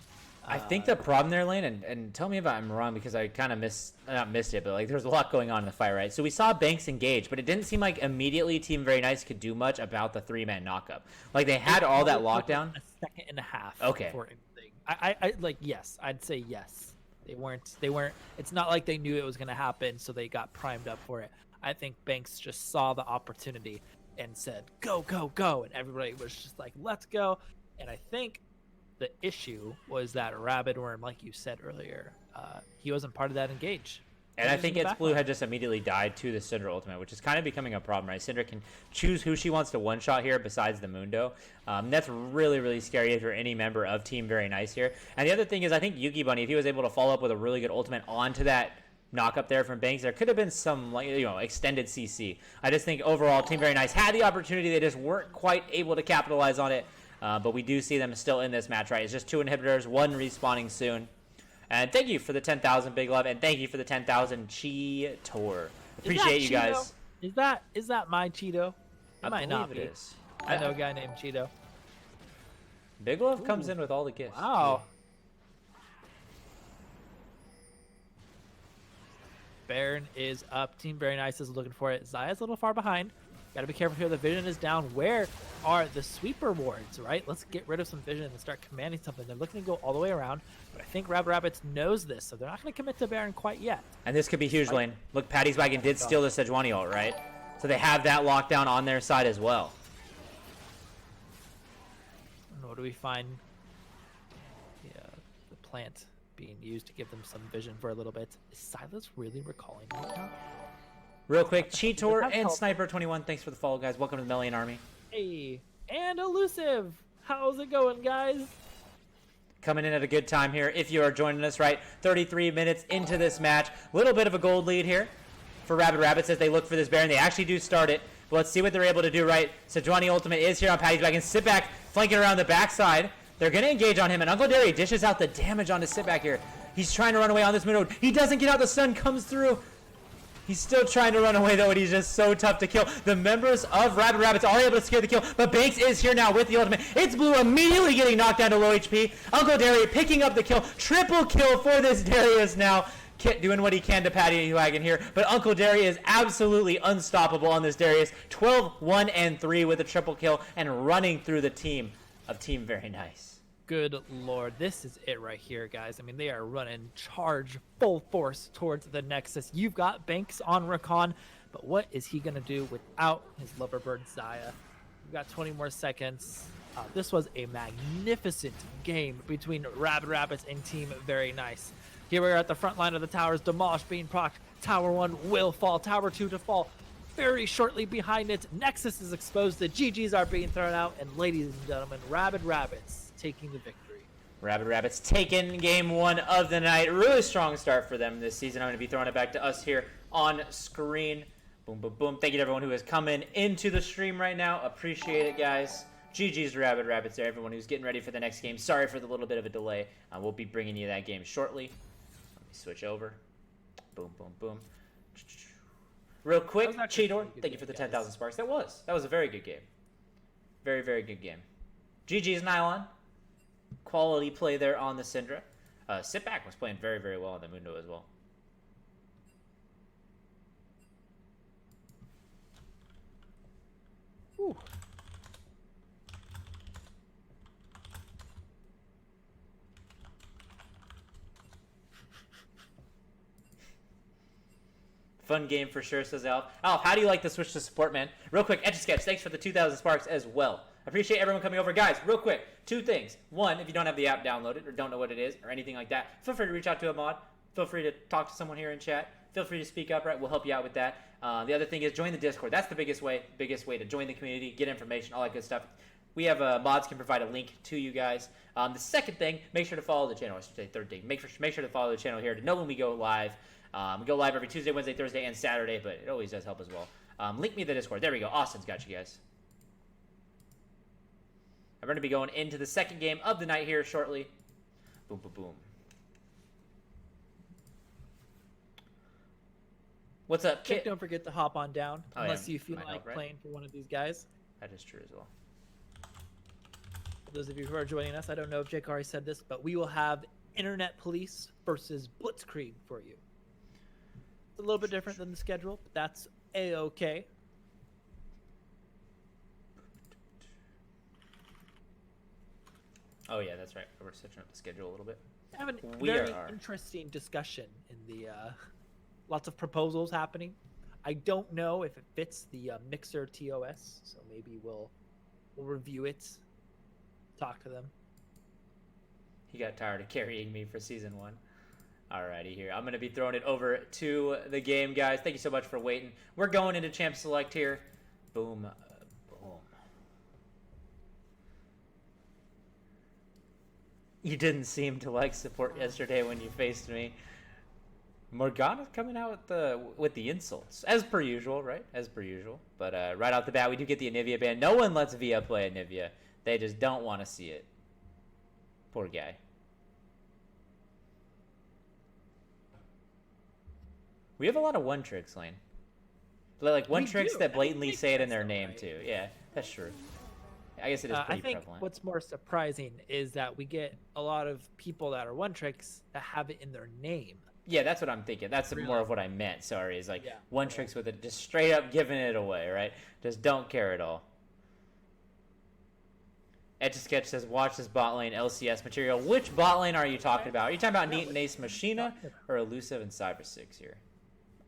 I think the problem there, Lane, and tell me if I'm wrong because I kind of not missed it, but like there's a lot going on in the fight, right? So we saw Banks engage, but it didn't seem like immediately Team Very Nice could do much about the 3-man knockup. Like they had all that lockdown. A second and a half. Okay. Before anything. I like, yes, I'd say yes. They weren't. It's not like they knew it was going to happen, so they got primed up for it. I think Banks just saw the opportunity and said, "Go, go, go!" And everybody was just like, "Let's go!" And I think the issue was that Rabbid Worm, like you said earlier, he wasn't part of that engage. And I think its blue had just immediately died to the Syndra ultimate, which is kind of becoming a problem, right? Syndra can choose who she wants to one-shot here besides the Mundo. That's really, really scary if you're any member of Team Very Nice here. And the other thing is I think Yuki Bunny, if he was able to follow up with a really good ultimate onto that knock up there from Banks, there could have been some, like, you know, extended CC. I just think overall Team Very Nice had the opportunity. They just weren't quite able to capitalize on it. But we do see them still in this match, right? It's just 2 inhibitors, 1 respawning soon. And thank you for the 10,000 Big Love, and thank you for the 10,000 Chi Tour. Appreciate you guys. Is that my Cheeto? It might not be. It is. I know a guy named Cheeto. Big Love comes in with all the gifts. Wow. Baron is up. Team Very Nice is looking for it. Zaya's a little far behind. Got to be careful here. The vision is down. Where are the sweeper wards, right? Let's get rid of some vision and start commanding something. They're looking to go all the way around, but I think Rabbit knows this, so they're not going to commit to Baron quite yet. And this could be huge, Lane. Look, Patty's Wagon did steal the Sejuani ult, right? So they have that lockdown on their side as well. And what do we find? The plant being used to give them some vision for a little bit. Is Silas really recalling right now? Real quick, Cheetor and Sniper21, thanks for the follow, guys. Welcome to the Melian Army. Hey, and Elusive. How's it going, guys? Coming in at a good time here if you are joining us, right? 33 minutes into this match. Little bit of a gold lead here for Rabbits as they look for this Baron. They actually do start it. But let's see what they're able to do, right? Sejuani ultimate is here on Patty's Back, and Sitback flanking around the backside. They're going to engage on him, and Uncle Derry dishes out the damage onto Sitback here. He's trying to run away on this mid-road. He doesn't get out. The stun comes through. He's still trying to run away, though, and he's just so tough to kill. The members of Rabbits are able to secure the kill, but Banks is here now with the ultimate. It's Blue immediately getting knocked down to low HP. Uncle Derry picking up the kill. Triple kill for this Darius now. Kit doing what he can to Patty Wagon here, but Uncle Derry is absolutely unstoppable on this Darius. 12, 1, and 3 with a triple kill and running through the team of Team Very Nice. Good lord, this is it right here, guys. I mean, they are running charge full force towards the Nexus. You've got Banks on Rakan, but what is he going to do without his Loverbird Zaya? We've got 20 more seconds. This was a magnificent game between Rabbits and Team Very Nice. Here we are at the front line of the towers. Demolish being procced. Tower 1 will fall. Tower 2 to fall. Very shortly behind it, Nexus is exposed. The GGs are being thrown out. And ladies and gentlemen, Rabbits taking the victory. Rabbits taking game 1 of the night. Really strong start for them this season. I'm going to be throwing it back to us here on screen. Boom, boom, boom. Thank you to everyone who is coming into the stream right now. Appreciate it, guys. GG's to Rabbits there. Everyone who's getting ready for the next game. Sorry for the little bit of a delay. We'll be bringing you that game shortly. Let me switch over. Boom, boom, boom. Real quick, Cheetor, thank you for the 10,000 sparks. That was a very good game. Very, very good game. GG's Nylon. Quality play there on the Syndra. Sitback was playing very, very well on the Mundo as well. Whew. Fun game for sure, says Alf. Alf, how do you like the switch to support, man? Real quick, Etch-a-Sketch, thanks for the 2,000 sparks as well. Appreciate everyone coming over. Guys, real quick, 2 things. 1, if you don't have the app downloaded or don't know what it is or anything like that, feel free to reach out to a mod. Feel free to talk to someone here in chat. Feel free to speak up, right? We'll help you out with that. The other thing is join the Discord. That's the biggest way to join the community, get information, all that good stuff. We have mods can provide a link to you guys. The second thing, make sure to follow the channel. I should say third thing. Make sure to follow the channel here to know when we go live. We go live every Tuesday, Wednesday, Thursday, and Saturday, but it always does help as well. Link me the Discord. There we go. Austin's got you guys. I'm going to be going into the second game of the night here shortly. Boom, boom, boom. What's up, Jake, Kit? don't forget to hop on down, Oh, unless yeah, you feel might like help, right? playing for one of these guys. That is true as well. For those of you who are joining us, I don't know if Jake already said this, but we will have Internet Police versus Blitzkreig for you. It's a little bit different than the schedule, but that's A-okay. Oh, yeah, that's right. We're switching up the schedule a little bit. Having a We very are. interesting discussion in the lots of proposals happening. I don't know if it fits the Mixer TOS, so maybe we'll review it, talk to them. He got tired of carrying me for season 1. Alrighty, here. I'm going to be throwing it over to the game, guys. Thank you so much for waiting. We're going into Champ Select here. Boom. Boom. You didn't seem to like support yesterday when you faced me. Morgana's coming out with the insults, as per usual, right? As per usual. But right off the bat, we do get the Anivia ban. No one lets Via play Anivia. They just don't want to see it. Poor guy. We have a lot of one tricks, Lane. Like one We tricks do. that That blatantly makes say it in sense, their though, name right? too. Yeah, that's true. I guess it is I pretty think prevalent. what's more surprising is that we get a lot of people that are one tricks that have it in their name. Yeah, that's what I'm thinking. That's more Really? of what I meant. Sorry, is like Yeah. one tricks with it, just straight up giving it away, right? Just don't care at all. Etch a Sketch says, watch this bot lane LCS material. Which bot lane are you talking about? Are you talking about Neat and Ace Machina or Elusive and Cyber 6 here?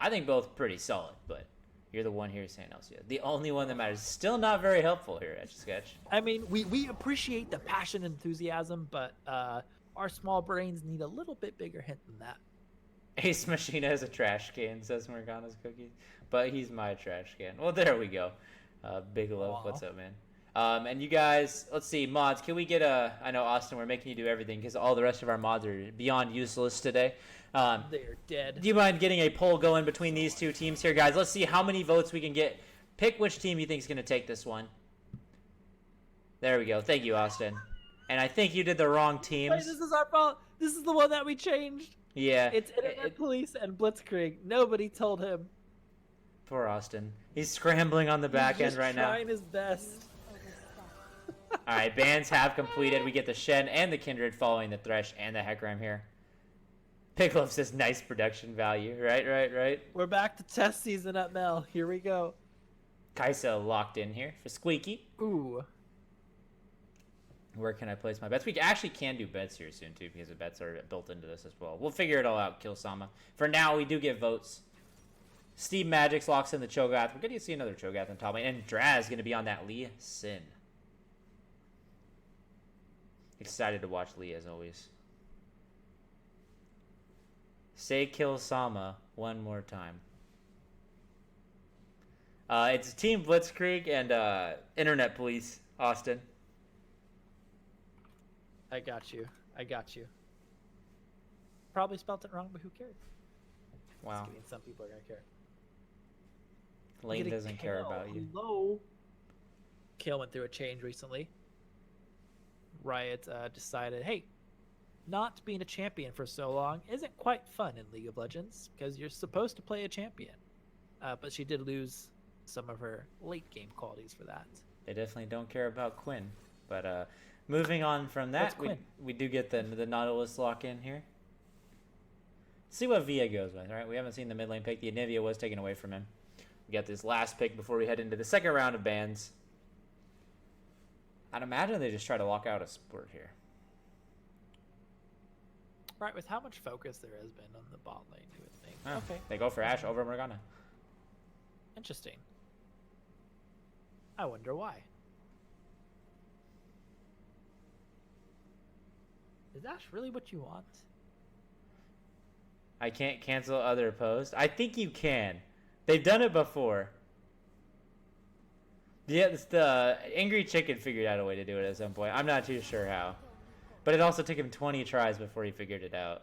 I think both pretty solid, but you're the one here saying LCS. The only one that matters. Still not very helpful here, Etch a Sketch. I mean, we appreciate the passion and enthusiasm, but our small brains need a little bit bigger hint than that. Ace Machina is a trash can, says Morgana's Cookies. But he's my trash can. Well, there we go. Big love. Aw. What's up, man? And you guys, let's see, mods. Can we get I know, Austin, we're making you do everything because all the rest of our mods are beyond useless today. They're dead. Do you mind getting a poll going between these two teams here, guys? Let's see how many votes we can get. Pick which team you think is going to take this one. There we go. Thank you, Austin. And I think you did the wrong Wait, teams. this is our fault. This is the one that we changed. Yeah. It's Internet Police and Blitzkrieg. Nobody told him. Poor Austin. He's scrambling on the back He's end just right now. trying his best. All right, bans have completed. We get the Shen and the Kindred following the Thresh and the Hecarim here. Picklup says nice production value. Right. We're back to test season at Mel. Here we go. Kaisa locked in here for Squeaky. Ooh. Where can I place my bets? We actually can do bets here soon, too, because the bets are built into this as well. We'll figure it all out, Killsama. For now, we do get votes. Steve Magix locks in the Cho'Gath. We're going to see another Cho'Gath on top lane. And Draz going to be on that Lee Sin. Excited to watch Lee, as always. Say Killsama one more time. It's Team Blitzkrieg and Internet Police, Austin. I got you. Probably spelt it wrong, but who cares? Wow. Just kidding. Some people are going to care. Lane Getting doesn't care Kale. about you. Hello. Kale went through a change recently. Riot decided, hey, not being a champion for so long isn't quite fun in League of Legends because you're supposed to play a champion. But she did lose some of her late game qualities for that. They definitely don't care about Quinn. But moving on from that, What's Quinn? we do get the Nautilus lock in here. See what Via goes with, right? We haven't seen the mid lane pick. The Anivia was taken away from him. We got this last pick before we head into the second round of bans. I'd imagine they just try to lock out a sport here. Right, with how much focus there has been on the bot lane, you would think. Oh, Okay, They go for Ashe over Morgana. interesting. I wonder why. Is Ash really what you want? I can't cancel other posts. I think you can. They've done it before. Yeah, it's the Angry Chicken figured out a way to do it at some point. I'm not too sure how. But it also took him 20 tries before he figured it out.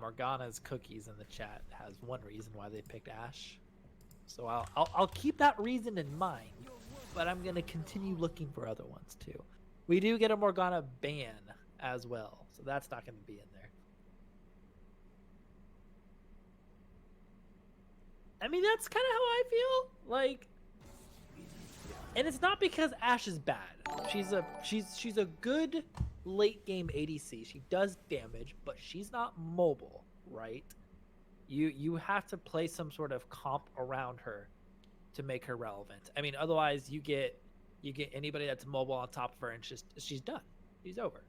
Morgana's Cookies in the chat has one reason why they picked Ash. So I'll keep that reason in mind. but I'm going to continue looking for other ones too. We do get a Morgana ban as well, so that's not going to be in there. I mean, that's kind of how I feel. Like, and it's not because Ashe is bad. She's a good late game ADC. She does damage, but she's not mobile, right? You have to play some sort of comp around her to make her relevant. I mean, otherwise you get anybody that's mobile on top of her and she's done. She's over.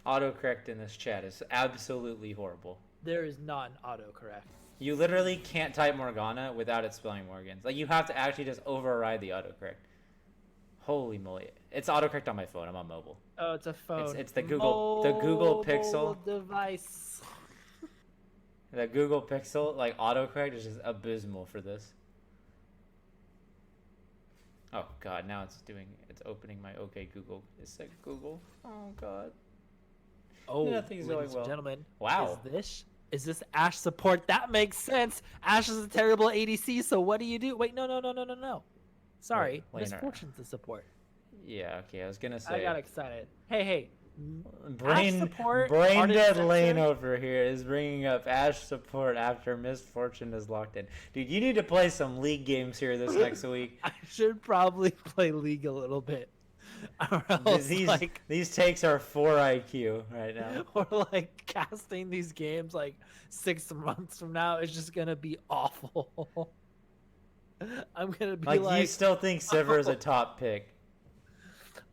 Autocorrect in this chat is absolutely horrible. There is not an autocorrect. You literally can't type Morgana without it spelling Morgans. Like, you have to actually just override the autocorrect. Holy moly. It's autocorrect on my phone. I'm on mobile. Oh, it's a phone. It's the Google Pixel device. The Google Pixel, like, autocorrect is just abysmal for this. Oh god, now it's opening my OK Google. It said Google. Oh god. Oh, nothing's going ladies well. and gentlemen. Wow. Is this Ashe support? That makes sense. Ashe is a terrible ADC, so what do you do? Wait, no. Sorry, Wait, Misfortune's the support. Yeah, okay, I was gonna say. I got excited. Hey. Brain dead Lane over here is bringing up Ashe support after Misfortune is locked in. Dude, you need to play some League games here this next week. I should probably play League a little bit. Or else, these takes are 4 IQ right now. Or like casting these games like 6 months from now is just gonna be awful. I'm gonna be like, you still think Sivir is a top pick?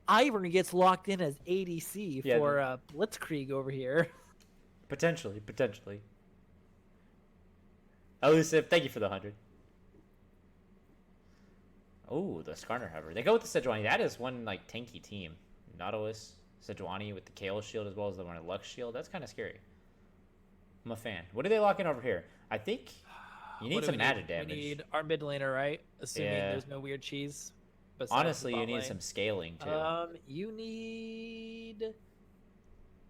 Ivern gets locked in as ADC for Blitzkreig over here. Potentially. Elusive, thank you for the 100. Oh, the Skarner Hover. They go with the Sejuani. That is one, like, tanky team. Nautilus, Sejuani with the Kayle shield as well as the one Lux shield. That's kind of scary. I'm a fan. What do they lock in over here? I think you need some added damage. We need our mid laner, right? Assuming there's no weird cheese. Honestly, you need some scaling, too. You need...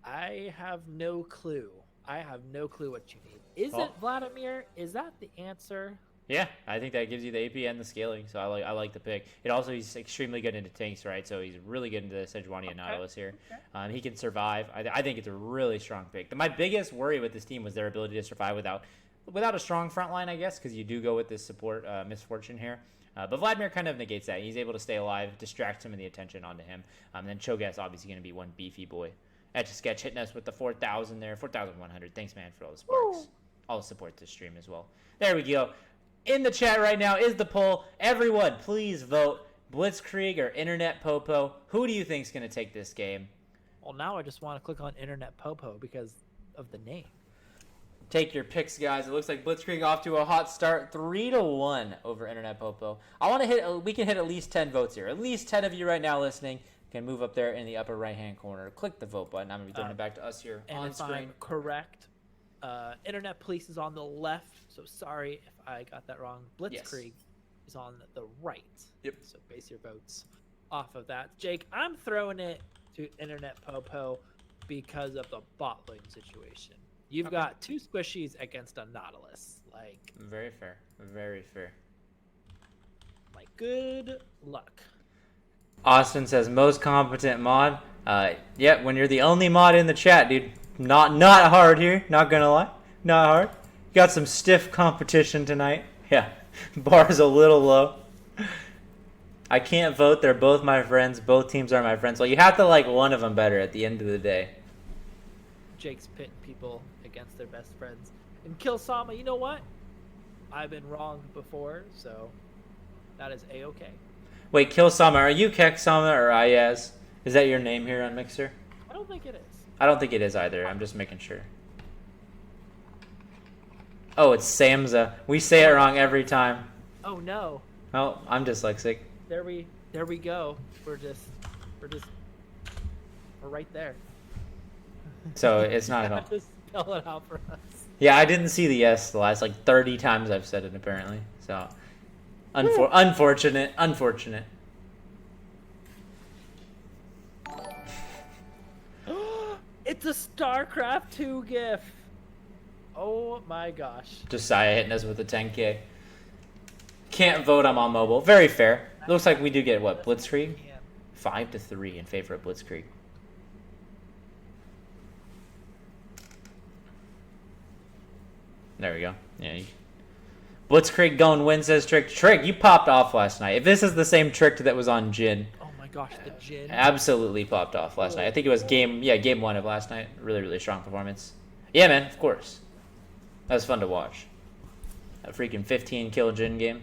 I have no clue. What you need. Is it Vladimir? Is that the answer? Yeah, I think that gives you the AP and the scaling, so I like the pick. It also, he's extremely good into tanks, right? So he's really good into Sejuani and Nautilus here. Okay. He can survive. I think it's a really strong pick. My biggest worry with this team was their ability to survive without a strong front line, I guess, because you do go with this support Misfortune here. But Vladimir kind of negates that. He's able to stay alive, distract some of the attention onto him. And then Cho'Gath's obviously going to be one beefy boy. Etch a Sketch hitting us with the 4,000 there, 4,100. Thanks, man, for all the sparks. Woo! All the support this stream as well. There we go. In the chat right now is the poll. Everyone, please vote. Blitzkreig or Internet Popo. Who do you think is going to take this game? Well, now I just want to click on Internet Popo because of the name. Take your picks, guys. It looks like Blitzkreig off to a hot start, 3-1 over Internet Popo. We can hit at least 10 votes here. At least 10 of you right now listening can move up there in the upper right-hand corner. Click the vote button. I'm going to be throwing it back to us here on screen. I'm correct, Internet Police is on the left, so sorry if I got that wrong. Blitzkreig is on the right. Yep. So base your votes off of that. Jake, I'm throwing it to Internet Popo because of the bot lane situation. You've got 2 squishies against a Nautilus. Like, very fair. Very fair. Like, good luck. Austin says most competent mod. Yeah, when you're the only mod in the chat, dude. Not hard here. Not gonna lie. Not hard. Got some stiff competition tonight. Yeah, bar's a little low. I can't vote. They're both my friends. Both teams are my friends. Well, you have to like one of them better at the end of the day. Jake's pitting people against their best friends. And Kill Sama, you know what? I've been wrong before, so that is A-okay. Wait, Kill Sama, are you Kek Sama or Ayaz? Is that your name here on Mixer? I don't think it is. I don't think it is either. I'm just making sure. Oh, it's Samza. We say it wrong every time. Oh no. Oh, I'm dyslexic. There we go. We're right there. So it's not at all. Just spell it out for us. Yeah, I didn't see the S the last like 30 times I've said it apparently. So unfortunate. It's a StarCraft 2 gif. Oh my gosh. Josiah hitting us with a 10K. Can't vote. I'm on mobile. Very fair. Looks like we do get what, Blitzkrieg? 5-3 in favor of Blitzkrieg. There we go. Yeah. Blitzkrieg going win, says Trick. Trick, you popped off last night. If this is the same Trick that was on Jin. Oh my gosh, the Jin. Absolutely popped off last night. I think it was game 1 of last night. Really, really strong performance. Yeah, man, of course. That was fun to watch. A freaking 15 kill Jin game.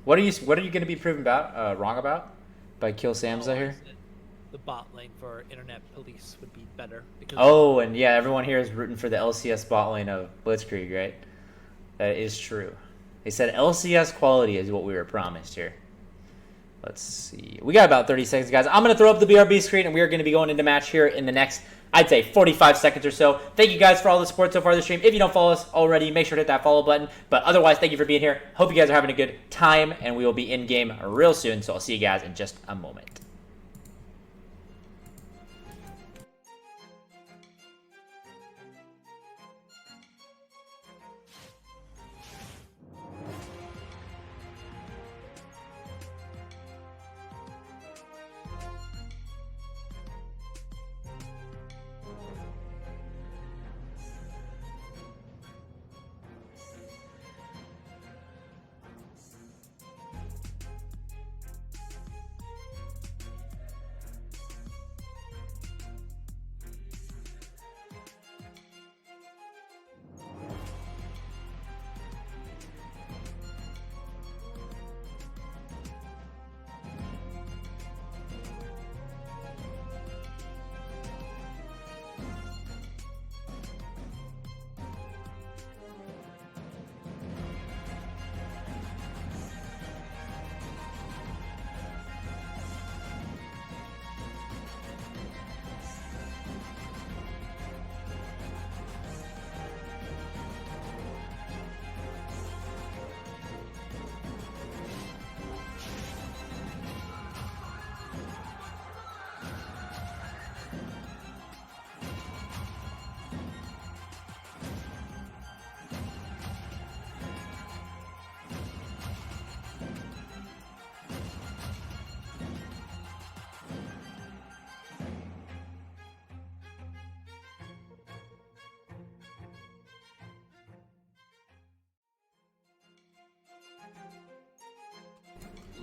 What are you going to be proven wrong about by Kill Samza here? The bot lane for Internet Police would be better. Because And yeah, everyone here is rooting for the LCS bot lane of Blitzkrieg, right? That is true. They said LCS quality is what we were promised here. Let's see. We got about 30 seconds, guys. I'm going to throw up the BRB screen, and we are going to be going into match here in the next, I'd say, 45 seconds or so. Thank you guys for all the support so far this stream. If you don't follow us already, make sure to hit that follow button. But otherwise, thank you for being here. Hope you guys are having a good time, and we will be in-game real soon. So I'll see you guys in just a moment.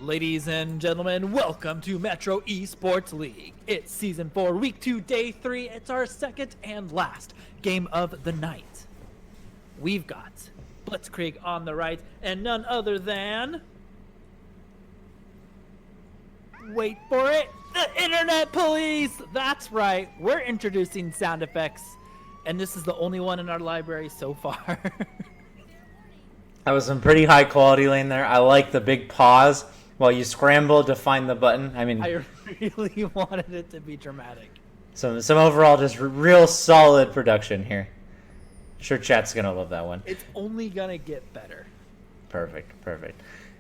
Ladies and gentlemen, welcome to Metro Esports League. It's Season 4, Week 2, Day 3. It's our second and last game of the night. We've got Blitzkreig on the right, and none other than... Wait for it! The Internet Police! That's right, we're introducing sound effects, and this is the only one in our library so far. That was some pretty high quality lane there. I like the big pause while you scramble to find the button. I mean, I really wanted it to be dramatic. some overall just real solid production here. Sure, chat's gonna love that one. It's only gonna get better. Perfect.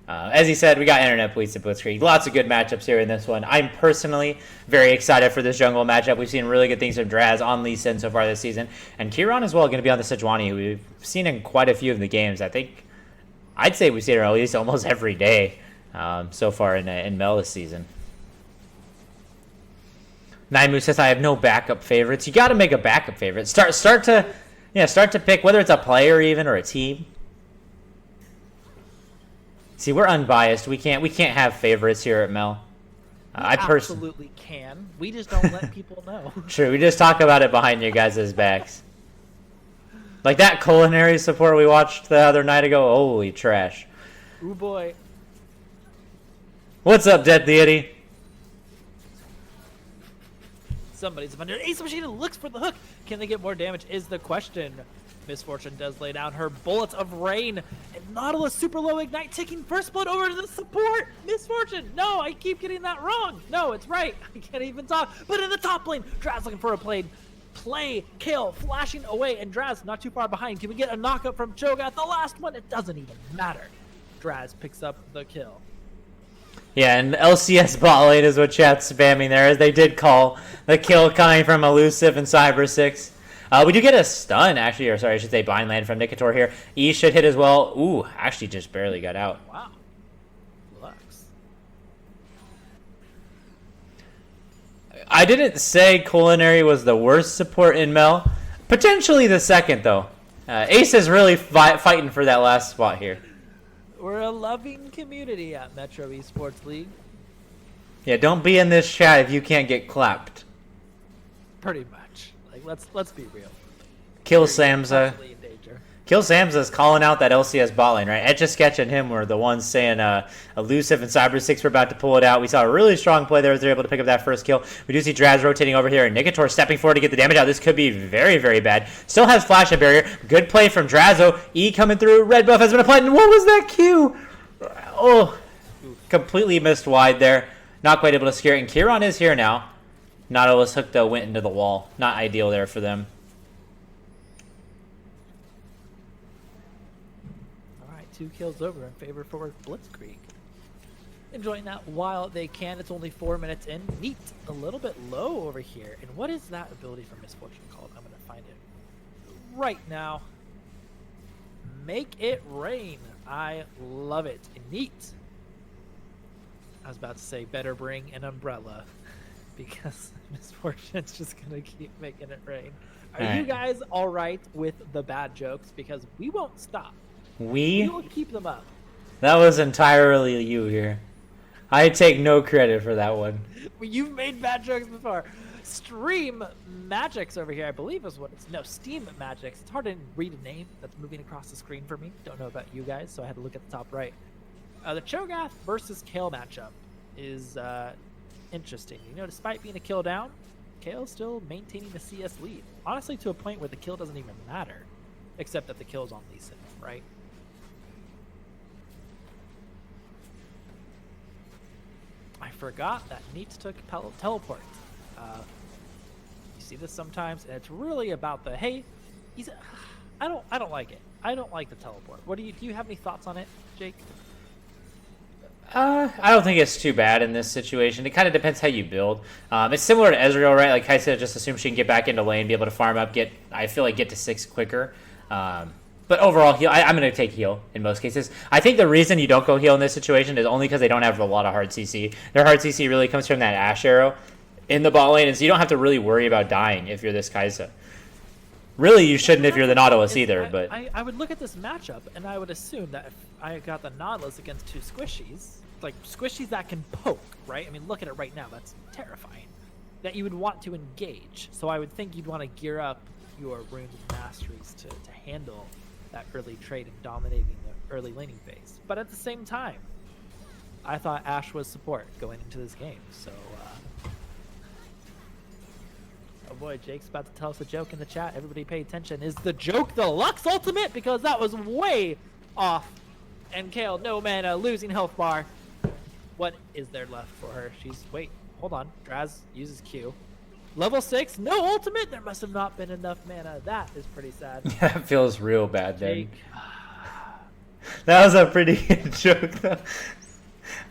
As he said, we got Internet Police at Blitzkrieg. Lots of good matchups here in this one. I'm personally very excited for this jungle matchup. We've seen really good things from Draz on Lee Sin so far this season, and Kieran as well going to be on the Sejuani, who we've seen in quite a few of the games. I'd say we've seen her at least almost every day so far in Mel this season. Naimu says, I have no backup favorites. You got to make a backup favorite. Start to pick, whether it's a player even or a team. See, we're unbiased. We can't have favorites here at Mel. I absolutely can. We just don't let people know. Sure, we just talk about it behind your guys' backs. Like that culinary support we watched the other night ago. Holy trash. Ooh boy. What's up, Dead Deity? Somebody's under Ace Machine and looks for the hook. Can they get more damage is the question. Misfortune does lay down her bullets of rain. And Nautilus super low ignite taking first blood over to the support. Misfortune. No, I keep getting that wrong. No, it's right. I can't even talk. But in the top lane, Draz looking for a play, kill, flashing away, and Draz not too far behind. Can we get a knockup from Cho'Gath? The last one, it doesn't even matter. Draz picks up the kill. Yeah, and LCS bot lane is what chat's spamming there, as they did call the kill coming from Elusive and Cyber 6. We do get a stun, actually, or sorry, I should say bind land from Nicator here. E should hit as well. Ooh, actually just barely got out. Wow. Lux. I didn't say Culinary was the worst support in Mel. Potentially the second, though. Ace is really fighting for that last spot here. We're a loving community at Metro Esports League. Yeah, don't be in this chat if you can't get clapped. Pretty much. Like, let's be real. Kill We're Samza. constantly in danger. Kill Samza's calling out that LCS bot lane, right? Etch a Sketch and him were the ones saying Elusive and Cyber6 were about to pull it out. We saw a really strong play there as they're able to pick up that first kill. We do see Draz rotating over here and Nicator stepping forward to get the damage out. This could be very, very bad. Still has Flash and Barrier. Good play from Drazo. E coming through. Red buff has been applied. And what was that Q? Oh, completely missed wide there. Not quite able to scare it. And Kieran is here now. Nautilus hook, though, went into the wall. Not ideal there for them. All right, 2 kills over in favor for Blitzkreig. Enjoying that while they can. It's only 4 minutes in. Neat. A little bit low over here. And what is that ability for Misfortune called? I'm going to find it right now. Make it rain. I love it. Neat. I was about to say better bring an umbrella because Misfortune's just going to keep making it rain. Are you guys all right with the bad jokes? Because we won't stop. We will keep them up. That was entirely you here. I take no credit for that one. You've made bad jokes before. Stream Magics over here, I believe is what it's. No, Steam Magics. It's hard to read a name that's moving across the screen for me. Don't know about you guys, so I had to look at the top right. The Cho'Gath versus Kale matchup is interesting. You know, despite being a kill down, Kale's still maintaining the CS lead. Honestly, to a point where the kill doesn't even matter, except that the kill's on Lee Sin, right? I forgot that Neat took teleport. You see this sometimes, and it's really about the hey. I don't like it. I don't like the teleport. What do you have any thoughts on it, Jake? I don't think it's too bad in this situation. It kind of depends how you build. It's similar to Ezreal, right? Like Kaisa just assumes she can get back into lane, be able to farm up, get to 6 quicker. But overall, heal. I'm going to take heal in most cases. I think the reason you don't go heal in this situation is only because they don't have a lot of hard CC. Their hard CC really comes from that Ashe arrow in the bot lane, and so you don't have to really worry about dying if you're this Kaisa. Really, you shouldn't if you're the Nautilus either. But I would look at this matchup, and I would assume that if I got the Nautilus against 2 squishies, like squishies that can poke, right? I mean, look at it right now. That's terrifying. That you would want to engage. So I would think you'd want to gear up your runes of masteries to handle that early trade and dominating the early laning phase. But at the same time, I thought Ashe was support going into this game. So, oh boy, Jake's about to tell us a joke in the chat. Everybody pay attention. Is the joke the Lux ultimate? Because that was way off. And Kale, no mana, losing health bar. What is there left for her? Wait, hold on. Draz uses Q. Level 6, no ultimate? There must have not been enough mana. That is pretty sad. that feels real bad, then. Jake. That was a pretty good joke, though.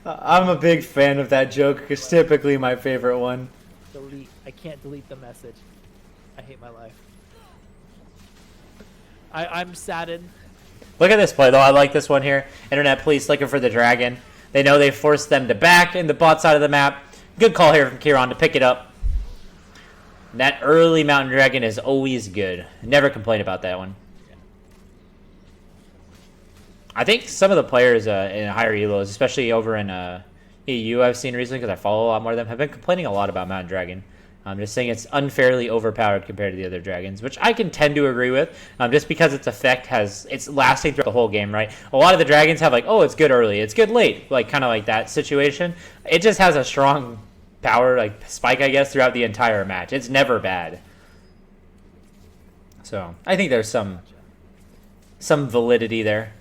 I'm a big fan of that joke. It's typically my favorite one. Delete. I can't delete the message. I hate my life. I'm saddened. Look at this play, though. I like this one here. Internet police looking for the dragon. They know they forced them to back in the bot side of the map. Good call here from Kieran to pick it up. That early mountain dragon is always good. Never complain about that one. I think some of the players in higher elos, especially over in EU, I've seen recently because I follow a lot more of them, have been complaining a lot about mountain dragon. I'm just saying it's unfairly overpowered compared to the other dragons, which I can tend to agree with, just because its effect it's lasting throughout the whole game, right? A lot of the dragons have like, oh, it's good early, it's good late, like kind of like that situation. It just has a strong power, like spike, I guess, throughout the entire match. It's never bad. So I think there's some validity there.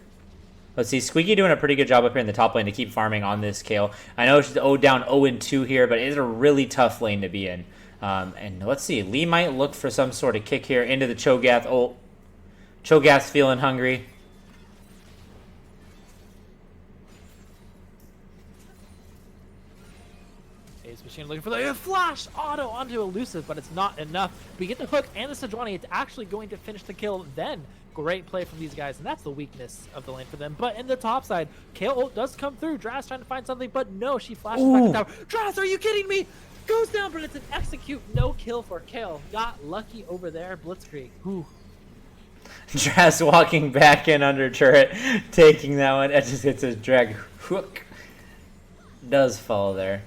Let's see, Squeaky doing a pretty good job up here in the top lane to keep farming on this Kale. I know she's down 0-2 here, but it's a really tough lane to be in. And let's see, Lee might look for some sort of kick here into the Cho'Gath ult. Cho'Gath's feeling hungry. flashing and looking for the flash auto onto Elusive, but it's not enough. We get the hook and the Sejuani. It's actually going to finish the kill then. Great play from these guys, and that's the weakness of the lane for them. But in the top side, Kayle ult does come through. Draz trying to find something, but no, she flashes back to tower. Draz, are you kidding me? Goes down, but it's an execute. No kill for Kayle. Got lucky over there. Blitzkreig. Whew. Draz walking back in under turret, taking that one. It just hits his drag hook. Does fall there.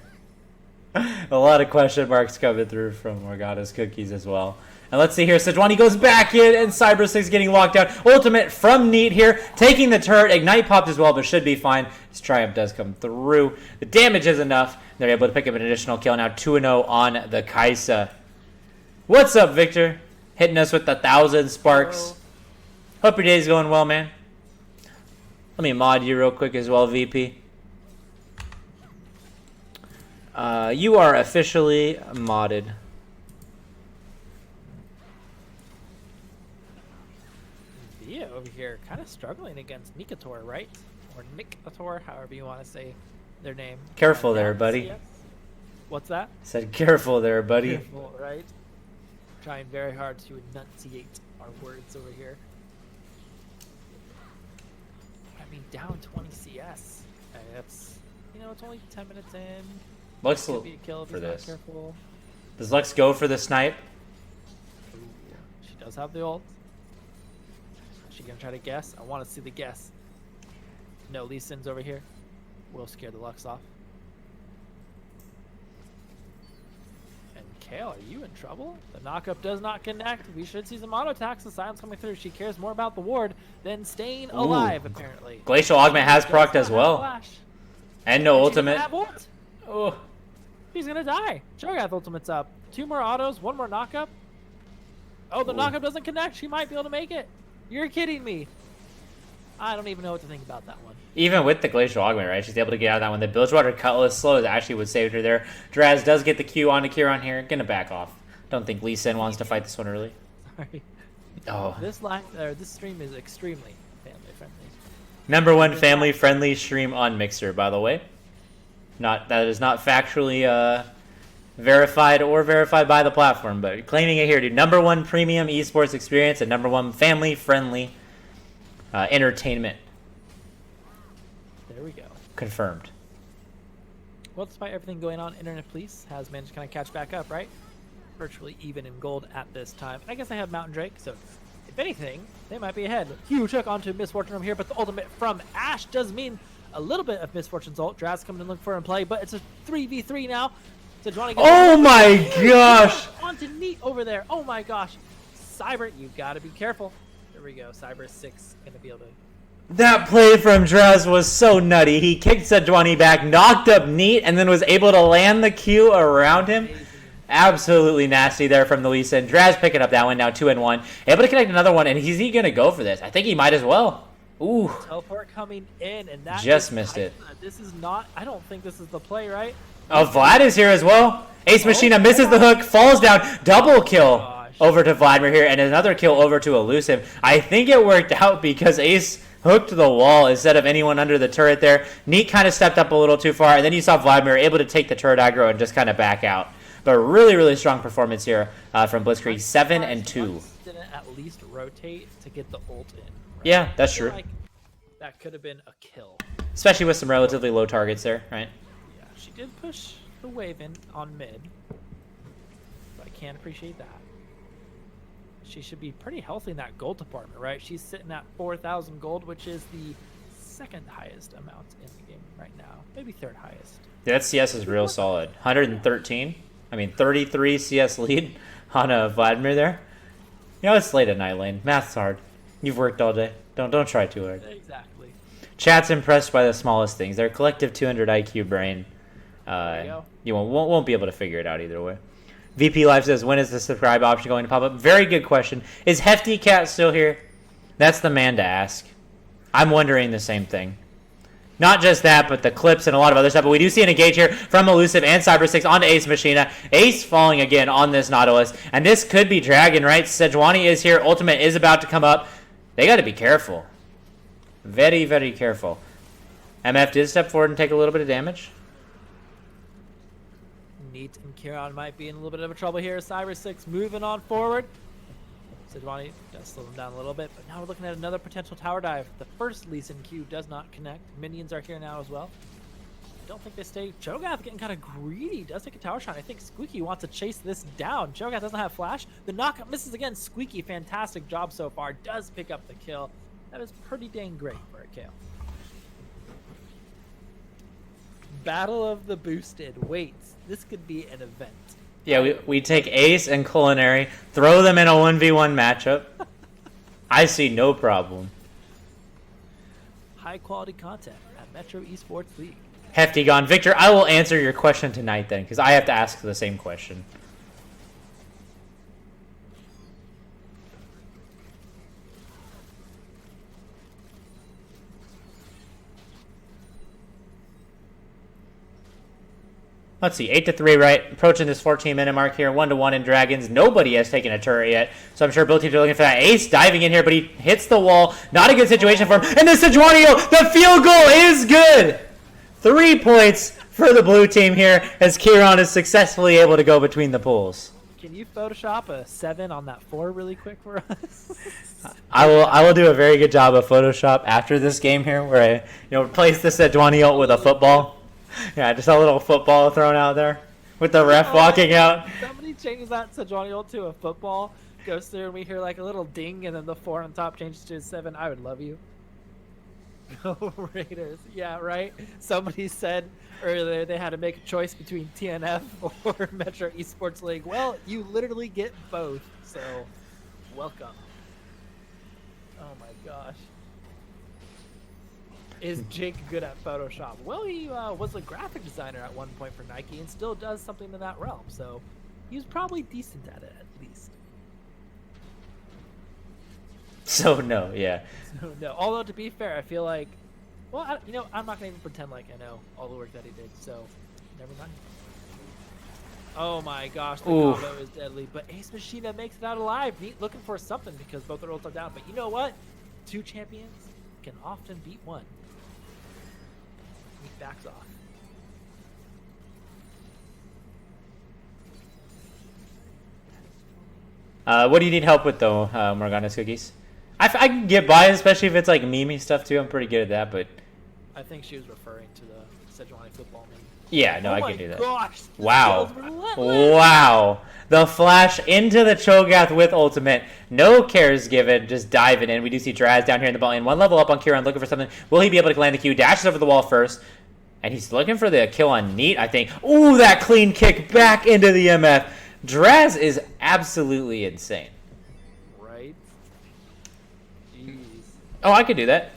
A lot of question marks coming through from Morgana's cookies as well. And let's see here. Sejuani goes back in, and Cyber6 getting locked out. Ultimate from Neat here, taking the turret. Ignite popped as well, but should be fine. His Triumph does come through. The damage is enough. They're able to pick up an additional kill. Now 2-0 on the Kai'Sa. What's up, Victor? Hitting us with 1,000 sparks. Hope your day's going well, man. Let me mod you real quick as well, VP. You are officially modded. Via over here kind of struggling against Nikator, right? Or Nikator, however you want to say their name. Careful there, buddy. What's that? Said careful there, buddy. Careful, right? Trying very hard to enunciate our words over here. I mean, down 20 CS. That's, you know, it's only 10 minutes in. Lux Could be a kill if for he's not this. careful. Does Lux go for the snipe? Ooh, she does have the ult. Is she gonna try to guess? I want to see the guess. No, Lee Sin's over here. We'll scare the Lux off. And Kayle, are you in trouble? The knockup does not connect. We should see some auto attacks. The silence coming through. She cares more about the ward than staying alive, apparently. Glacial Augment has procced as well. Flash. And no And ultimate. she's gonna have ult. Oh. He's gonna die. Cho'Gath ultimate's up. 2 more autos, 1 more knockup. Oh, the knockup doesn't connect. She might be able to make it. You're kidding me. I don't even know what to think about that one. Even with the Glacial Augment, right? She's able to get out of that one. The Bilgewater Cutlass slow is actually what saved her there. Draz does get the Q onto Kieran here. Gonna back off. Don't think Lee Sin wants to fight this one early. Sorry. Oh. This stream is extremely family friendly. #1 family friendly stream on Mixer, by the way. That is not factually verified or verified by the platform, but claiming it here, dude. #1 premium esports experience and #1 family friendly entertainment. There we go. Confirmed. Well, despite everything going on, Internet Police has managed to kind of catch back up, right? Virtually even in gold at this time. And I guess they have Mountain Drake, so if anything, they might be ahead. Huge hook onto Misfortune over here, but the ultimate from Ashe does mean a little bit of Misfortune's ult. Draz coming to look for and play, but it's a 3v3 now. Sejuani Oh my gosh! Onto Neat over there. Oh my gosh. Cyber, you gotta be careful. There we go. Cyber 6 gonna be able to. That play from Draz was so nutty. He kicked Sejuani back, knocked up Neat, and then was able to land the Q around him. Absolutely nasty there from the Lee Sin. Draz picking up that one now, 2-1. Able to connect another one, and is he going to go for this? I think he might as well. Ooh. Teleport coming in, and that just missed it. This is not, I don't think this is the play, right? Oh, Vlad is here as well. Ace Machina misses the hook, falls down. Double kill over to Vladimir here, and another kill over to Elusive. I think it worked out because Ace hooked the wall instead of anyone under the turret there. Neat kind of stepped up a little too far, and then you saw Vladimir able to take the turret aggro and just kind of back out. But really, really strong performance here from Blitzkreig. 7-2. Didn't at least rotate to get the ult in. Right? Yeah, that's true. Like that could have been a kill. Especially with some relatively low targets there, right? Yeah, she did push the wave in on mid. But I can't appreciate that. She should be pretty healthy in that gold department, right? She's sitting at 4,000 gold, which is the second highest amount in the game right now. Maybe third highest. Yeah, that CS is real solid. 113. 33 CS lead on Vladimir there. You know, it's late at night, Lane. Math's hard. You've worked all day. Don't try too hard. Exactly. Chat's impressed by the smallest things. Their collective 200 IQ brain. You won't be able to figure it out either way. VP Live says, when is the subscribe option going to pop up? Very good question. Is Hefty Cat still here? That's the man to ask. I'm wondering the same thing. Not just that, but the clips and a lot of other stuff. But we do see an engage here from Elusive and Cyber6 onto Ace Machina. Ace falling again on this Nautilus. And this could be Dragon, right? Sejuani is here. Ultimate is about to come up. They got to be careful. Very, very careful. MF did step forward and take a little bit of damage. Neat and Kieran might be in a little bit of a trouble here. Cyber 6 moving on forward. Sejuani does slow them down a little bit, but now we're looking at another potential tower dive. The first Lee Sin Q does not connect. Minions are here now as well. I don't think they stay. Cho'Gath getting kind of greedy. Does take a tower shot. I think Squeaky wants to chase this down. Cho'Gath doesn't have flash. The knockup misses again. Squeaky, fantastic job so far. Does pick up the kill. That is pretty dang great for a kill. Battle of the Boosted. Wait, this could be an event. Yeah, we take Ace and Culinary, throw them in a 1v1 matchup. I see no problem. High quality content at Metro Esports League. Hefty gone. Victor, I will answer your question tonight then, because I have to ask the same question. Let's see, 8-3, right? Approaching this 14-minute mark here, 1-1 in Dragons. Nobody has taken a turret yet, so I'm sure both teams are looking for that. Ace diving in here, but he hits the wall. Not a good situation for him. And the Sejuani, the field goal is good! 3 points for the blue team here, as Kieran is successfully able to go between the pools. Can you Photoshop a 7 on that 4 really quick for us? I will do a very good job of Photoshop after this game here, where I replace the Sejuani with a football. Yeah, just a little football thrown out there with the ref walking out. Somebody changes that Sejuani to a football, goes through, and we hear like a little ding, and then the 4 on top changes to a 7. I would love you. Go Raiders. Yeah, right? Somebody said earlier they had to make a choice between TNF or Metro Esports League. Well, you literally get both, so welcome. Oh my gosh. Is Jake good at Photoshop? Well, he was a graphic designer at one point for Nike and still does something in that realm, so he's probably decent at it at least. So no, yeah. So no, although to be fair, I feel like, well, I'm not gonna even pretend like I know all the work that he did, so never mind. Oh my gosh, the combo is deadly, but Ace Machina makes it out alive. Neat looking for something because both the rolls are down, but you know what? 2 champions can often beat 1. He backs off. What do you need help with though, Morgana's Cookies? I can get by, especially if it's like meme stuff too. I'm pretty good at that, but I think she was referring to the Sejuani football meme. Yeah, no, I can do that. Gosh, wow. Wow. The flash into the Cho'Gath with ultimate. No cares given. Just diving in. We do see Draz down here in the ball lane. 1 level up on Kieran, looking for something. Will he be able to land the Q? Dashes over the wall first. And he's looking for the kill on Neat, I think. Ooh, that clean kick back into the MF. Draz is absolutely insane. Right? Jeez. Oh, I can do that.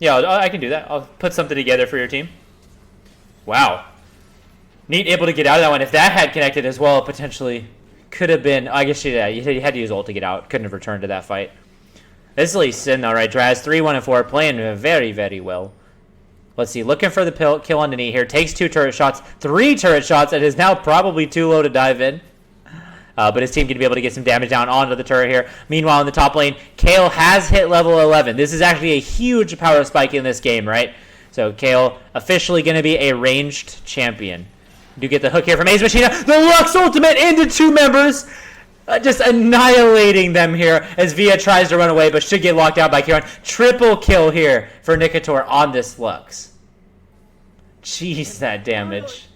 Yeah, I can do that. I'll put something together for your team. Wow. Neat able to get out of that one. If that had connected as well, potentially could have been. I guess you had to use ult to get out. Couldn't have returned to that fight. This is Lee Sin, though, right? Draz 3-1-4, playing very, very well. Let's see. Looking for the kill on Neat here. Takes 2 turret shots, 3 turret shots, and is now probably too low to dive in. But his team can be able to get some damage down onto the turret here. Meanwhile, in the top lane, Kale has hit level 11. This is actually a huge power spike in this game, right? So Kale officially going to be a ranged champion. Do get the hook here from Ace Machina. The Lux ultimate into 2 members. Just annihilating them here as Via tries to run away, but should get locked out by Kieran. Triple kill here for Nikator on this Lux. Jeez, that damage.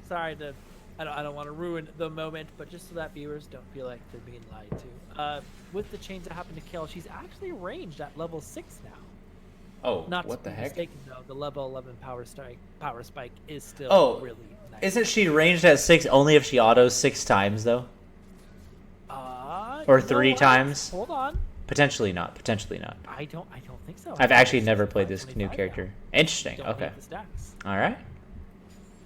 Sorry to... I don't want to ruin the moment, but just so that viewers don't feel like they're being lied to. With the change that happened to Kale, she's actually ranged at level 6 now. Oh, Not what the heck? Mistaken, though, the level 11 power spike is still really nice. Isn't she ranged at 6 only if she autos 6 times, though? Or 3 times? Hold on. Potentially not. Potentially not. I don't think so. I've actually never played this new character. Now. Interesting. Don't Okay. hate the stacks. All right.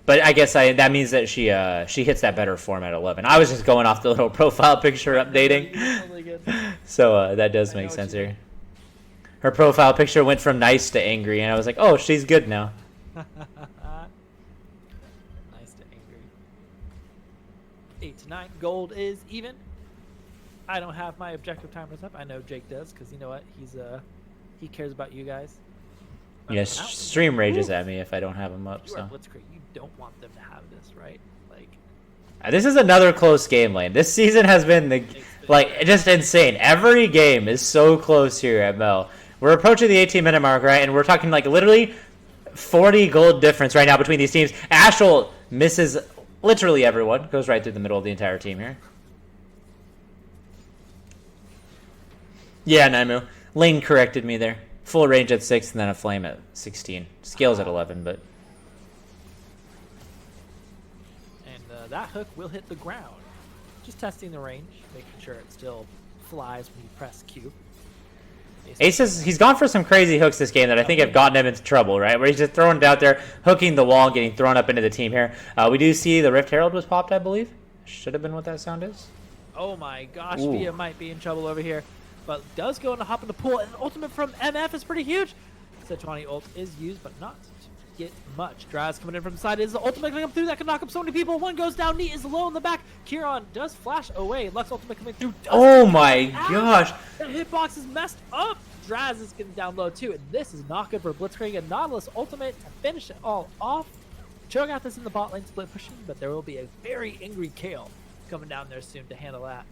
But I guess that means that she hits that better form at 11. I was just going off the little profile picture updating. Totally good. So that does make sense here. Her profile picture went from nice to angry, and I was like, oh, she's good now. Nice to angry. 8-9. Gold is even. I don't have my objective timers up. I know Jake does, because you know what? He cares about you guys. Yes, stream rages at me if I don't have them up. You So are Blitzkreig. You don't want them to have this, right? Like, This is another close game, Lane. This season has been just insane. Every game is so close here at Mel. We're approaching the 18-minute mark, right? And we're talking like literally 40 gold difference right now between these teams. Ashel misses literally everyone. Goes right through the middle of the entire team here. Yeah, Naimu. Lane corrected me there. Full range at 6 and then a flame at 16. Scales at 11, but... And that hook will hit the ground. Just testing the range, making sure it still flies when you press Q. Ace he's gone for some crazy hooks this game that I think have gotten him into trouble, right? Where he's just throwing it out there, hooking the wall, getting thrown up into the team here. We do see the Rift Herald was popped, I believe. Should have been what that sound is. Oh my gosh, Ooh. Via might be in trouble over here. But does go in to hop in the pool, and ultimate from MF is pretty huge. Sejuani ult is used, but not to get much. Draz coming in from the side. Is the ultimate going to come through? That can knock up so many people. One goes down. Neat is low in the back. Kieran does flash away. Lux ultimate coming through. Oh my gosh. That hitbox is messed up. Draz is getting down low too. And this is not good for Blitzkreig and Nautilus ultimate to finish it all off. Cho'Gath is in the bot lane split pushing, but there will be a very angry Kale coming down there soon to handle that.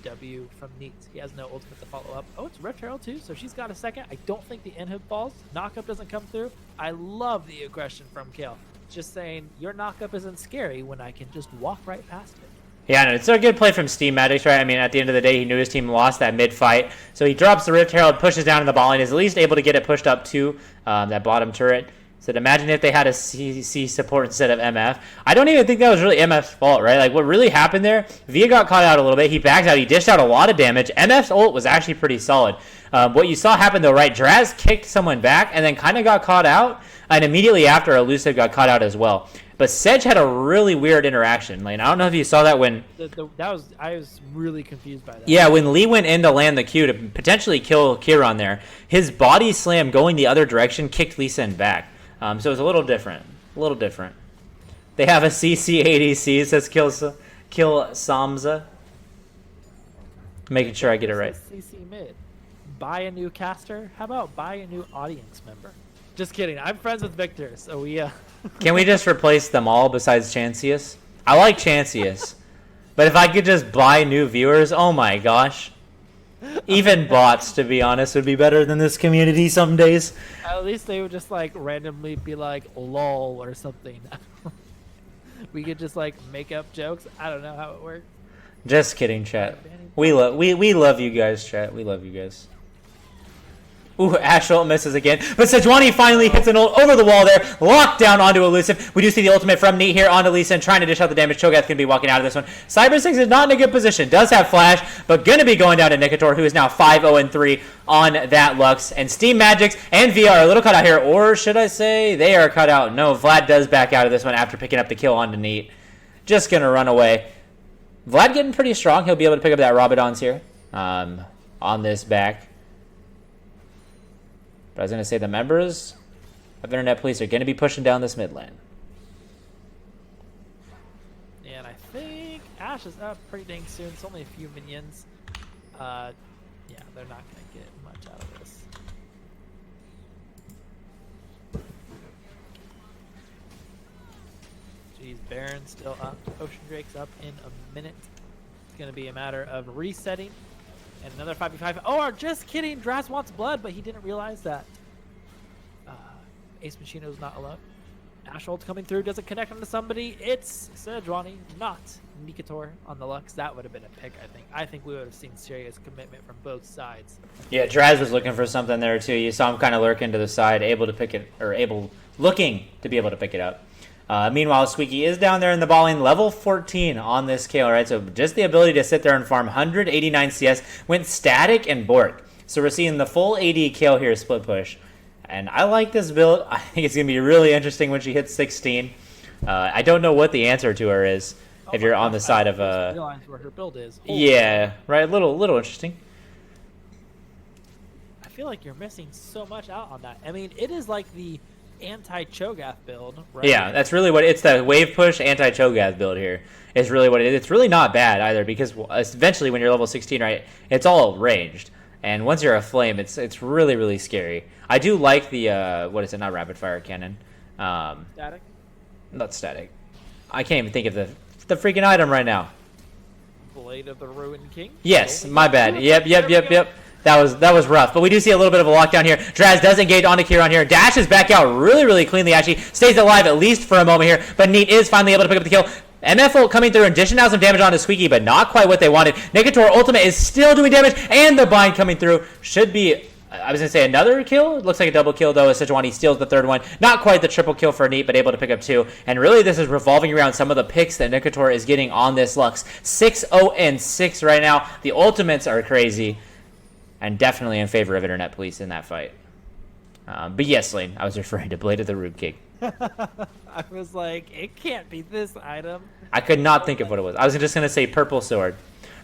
W from Neat. He has no ultimate to follow up. Oh, it's Rift Herald too, so she's got a second. I don't think the inhib falls. Knockup doesn't come through. I love the aggression from Kale. Just saying, your knockup isn't scary when I can just walk right past it. Yeah, no, it's a good play from Steam Magic, right? I mean, at the end of the day, he knew his team lost that mid-fight. So he drops the Rift Herald, pushes down in the ball, and is at least able to get it pushed up to that bottom turret. So imagine if they had a CC support instead of MF. I don't even think that was really MF's fault, right? Like, what really happened there, Via got caught out a little bit. He backed out. He dished out a lot of damage. MF's ult was actually pretty solid. What you saw happen, though, right, Draz kicked someone back and then kind of got caught out. And immediately after, Elusive got caught out as well. But Sedge had a really weird interaction. Like, I don't know if you saw that when... I was really confused by that. Yeah, when Lee went in to land the Q to potentially kill Kieran there, his body slam going the other direction kicked Lee Sin back. So it was a little different. They have a CC ADC, says kill Samza. Making sure I get it right. CC mid. Buy a new caster. How about buy a new audience member? Just kidding. I'm friends with Victor, so we... Can we just replace them all besides Chancius? I like Chancius. But if I could just buy new viewers, oh my gosh. Even bots, to be honest, would be better than this community some days. At least they would just like randomly be like lol or something. We could just like make up jokes. I don't know how it works. Just kidding, chat. We love you guys, chat. We love you guys. Ooh, Ash ult misses again. But Sejuani finally hits an ult over the wall there. Locked down onto Elusive. We do see the ultimate from Neat here onto Lee Sin, trying to dish out the damage. Cho'Gath going to be walking out of this one. Cyber6 is not in a good position. Does have Flash, but going to be going down to Nikator, who is now 5-0-3 on that Lux. And Steam Magics and VR are a little cut out here. Or should I say they are cut out? No, Vlad does back out of this one after picking up the kill onto Neat. Just going to run away. Vlad getting pretty strong. He'll be able to pick up that Rabbidons here on this back. But I was going to say the members of Internet Police are going to be pushing down this mid lane. And I think Ash is up pretty dang soon. It's only a few minions. Yeah, they're not going to get much out of this. Jeez, Baron's still up. Ocean Drake's up in a minute. It's going to be a matter of resetting. And another 5v5. Oh, just kidding. Draz wants blood, but he didn't realize that Ace Machino's not alone. Ash ult coming through. Does it connect onto somebody? It's Sejuani, not Nikator on the Lux. That would have been a pick, I think. I think we would have seen serious commitment from both sides. Yeah, Draz was looking for something there too. You saw him kind of lurking to the side, looking to be able to pick it up. Meanwhile, Squeaky is down there in the ball lane, level 14 on this Kale, right? So just the ability to sit there and farm 189 CS, went static and Bork. So we're seeing the full AD Kale here split push. And I like this build. I think it's going to be really interesting when she hits 16. I don't know what the answer to her is if you're on the side of a... realize where her build is. Yeah, right. A little interesting. I feel like you're missing so much out on that. I mean, it is like the anti-Cho'Gath build, right? Yeah, that's really what it's the wave push anti-Cho'Gath build here. Is really what it is. It's really not bad either because eventually when you're level 16, right, it's all ranged. And once you're a flame, it's really, really scary. I do like the, what is it, not rapid fire cannon. Static? Not static. I can't even think of the the freaking item right now. Blade of the Ruined King. Yes, my bad. Yep. That was rough. But we do see a little bit of a lockdown here. Draz does engage onto Kieran here. Dashes back out really cleanly, actually. Stays alive at least for a moment here. But Neat is finally able to pick up the kill. MF ult coming through and dishing out some damage onto Squeaky, but not quite what they wanted. Negator ultimate is still doing damage, and the bind coming through should be, I was going to say another kill. It looks like a double kill, though, as Sejuani steals the third one. Not quite the triple kill for Neat, but able to pick up 2. And really, this is revolving around some of the picks that Negator is getting on this Lux. 6-0-6 right now. The ultimates are crazy, and definitely in favor of Internet Police in that fight. But yes, Lane, I was referring to Blade of the Rude King. I was like, it can't be this item. I could not think of what it was. I was just going to say Purple Sword.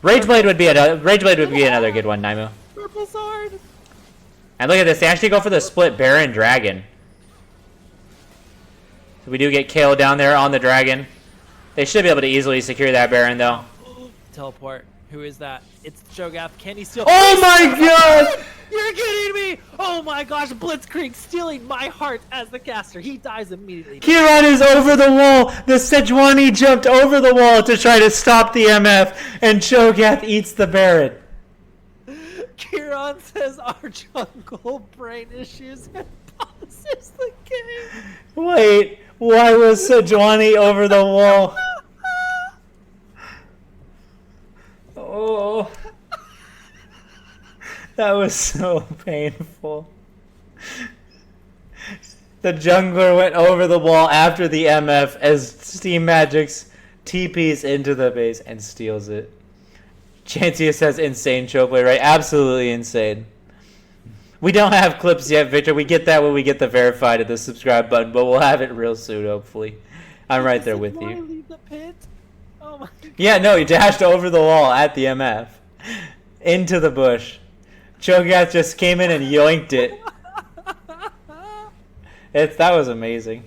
Rageblade would be another good one, Naimu. Purple Sword. And look at this. They actually go for the split Baron Dragon. So we do get KO down there on the Dragon. They should be able to easily secure that Baron, though. Teleport. Who is that? It's Cho'Gath. Can he steal? Oh my god! You're kidding me! Oh my gosh, Blitzkreig stealing my heart as the caster. He dies immediately. Kieran is over the wall. The Sejuani jumped over the wall to try to stop the MF, and Cho'Gath eats the Baron. Kieran says our jungle brain issues and pauses the game. Wait, why was Sejuani over the wall? Oh, that was so painful. The jungler went over the wall after the MF as Steam Magic's TPs into the base and steals it. Chancia says insane showplay, right? Absolutely insane. We don't have clips yet, Victor. We get that when we get the verified at the subscribe button, but we'll have it real soon, hopefully. I'm right there with you. Leave the pit? Oh my God. Yeah, no, he dashed over the wall at the MF. Into the bush. Cho'Gath just came in and yoinked it. That was amazing.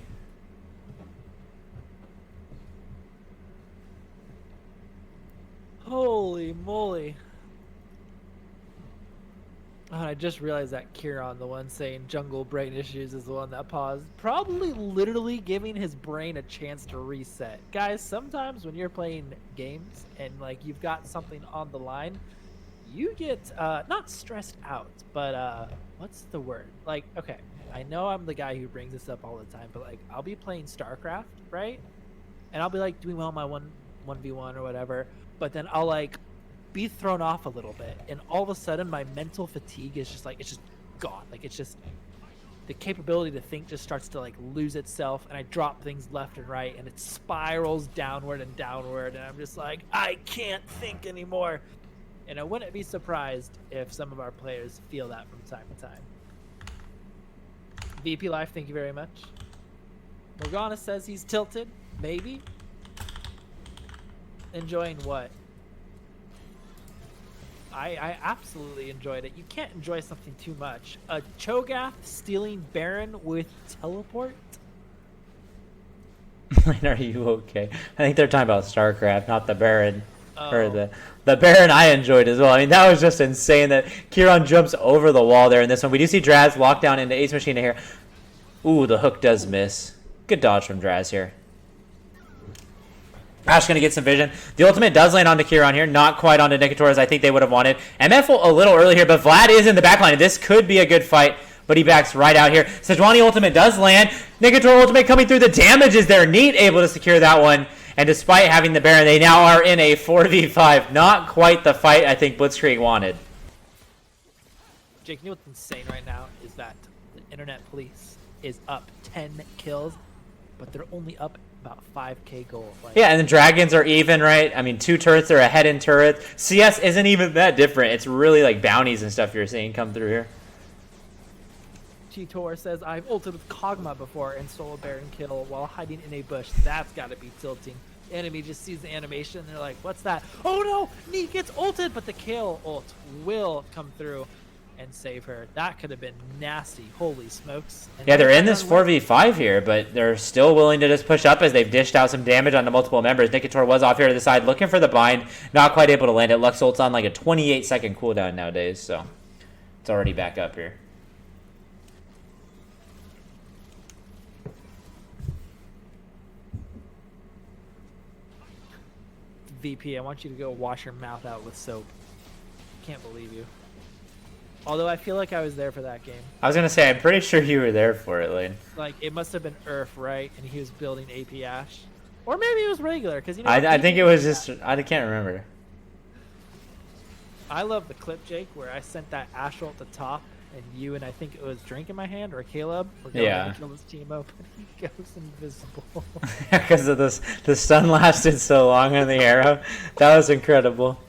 Holy moly. Oh, I just realized that Kieran, the one saying jungle brain issues, is the one that paused. Probably literally giving his brain a chance to reset. Guys, sometimes when you're playing games and like you've got something on the line, you get not stressed out, but what's the word? Like, okay, I know I'm the guy who brings this up all the time, but like I'll be playing StarCraft, right? And I'll be like doing well in my 1v1 or whatever, but then I'll like be thrown off a little bit, and all of a sudden my mental fatigue is just like, it's just gone. Like, it's just, the capability to think just starts to like lose itself, and I drop things left and right, and it spirals downward, and I'm just like, I can't think anymore. And I wouldn't be surprised if some of our players feel that from time to time. VP Life, thank you very much. Morgana says he's tilted. Maybe. Enjoying what? I absolutely enjoyed it. You can't enjoy something too much. Cho'Gath stealing Baron with teleport? Are you okay? I think they're talking about StarCraft, not the Baron. Oh. Or the Baron I enjoyed as well. I mean, that was just insane that Kieran jumps over the wall there in this one. We do see Draz lock down into Ace Machina here. Ooh, the hook does miss. Good dodge from Draz here. Ash going to get some vision. The ultimate does land onto Kieran here. Not quite onto Nicator as I think they would have wanted. MF a little early here, but Vlad is in the backline. This could be a good fight, but he backs right out here. Sejuani ultimate does land. Nicator ultimate coming through. The damage is there. Neat able to secure that one. And despite having the Baron, they now are in a 4v5. Not quite the fight I think Blitzkreig wanted. Jake, you know what's insane right now is that the Internet Police is up 10 kills, but they're only up about 5k gold. Like, yeah, and the Dragons are even, right? I mean, 2 turrets are ahead in turret. CS isn't even that different. It's really like bounties and stuff you're seeing come through here. T-Tor says, I've ulted with Kog'Maw before and stole a Baron kill while hiding in a bush. That's got to be tilting. The enemy just sees the animation and they're like, what's that? Oh no, Neat gets ulted, but the Kale ult will come through and save her. That could have been nasty. Holy smokes. And yeah, they're in this 4v5 here, but they're still willing to just push up as they've dished out some damage onto multiple members. Nicator was off here to the side looking for the bind. Not quite able to land it. Lux ult's on like a 28-second cooldown nowadays, so it's already back up here. VP, I want you to go wash your mouth out with soap. Can't believe you. Although I feel like I was there for that game. I was gonna say, I'm pretty sure you were there for it, Lane. Like, it must have been Earth, right? And he was building AP Ash. Or maybe it was regular, because you know. I think it was just, I can't remember. I love the clip, Jake, where I sent that Ashel at the top, and you and I think it was Drink in my hand or Caleb were going to kill this team up, and he goes invisible. Because of this, the stun lasted so long on the arrow. That was incredible.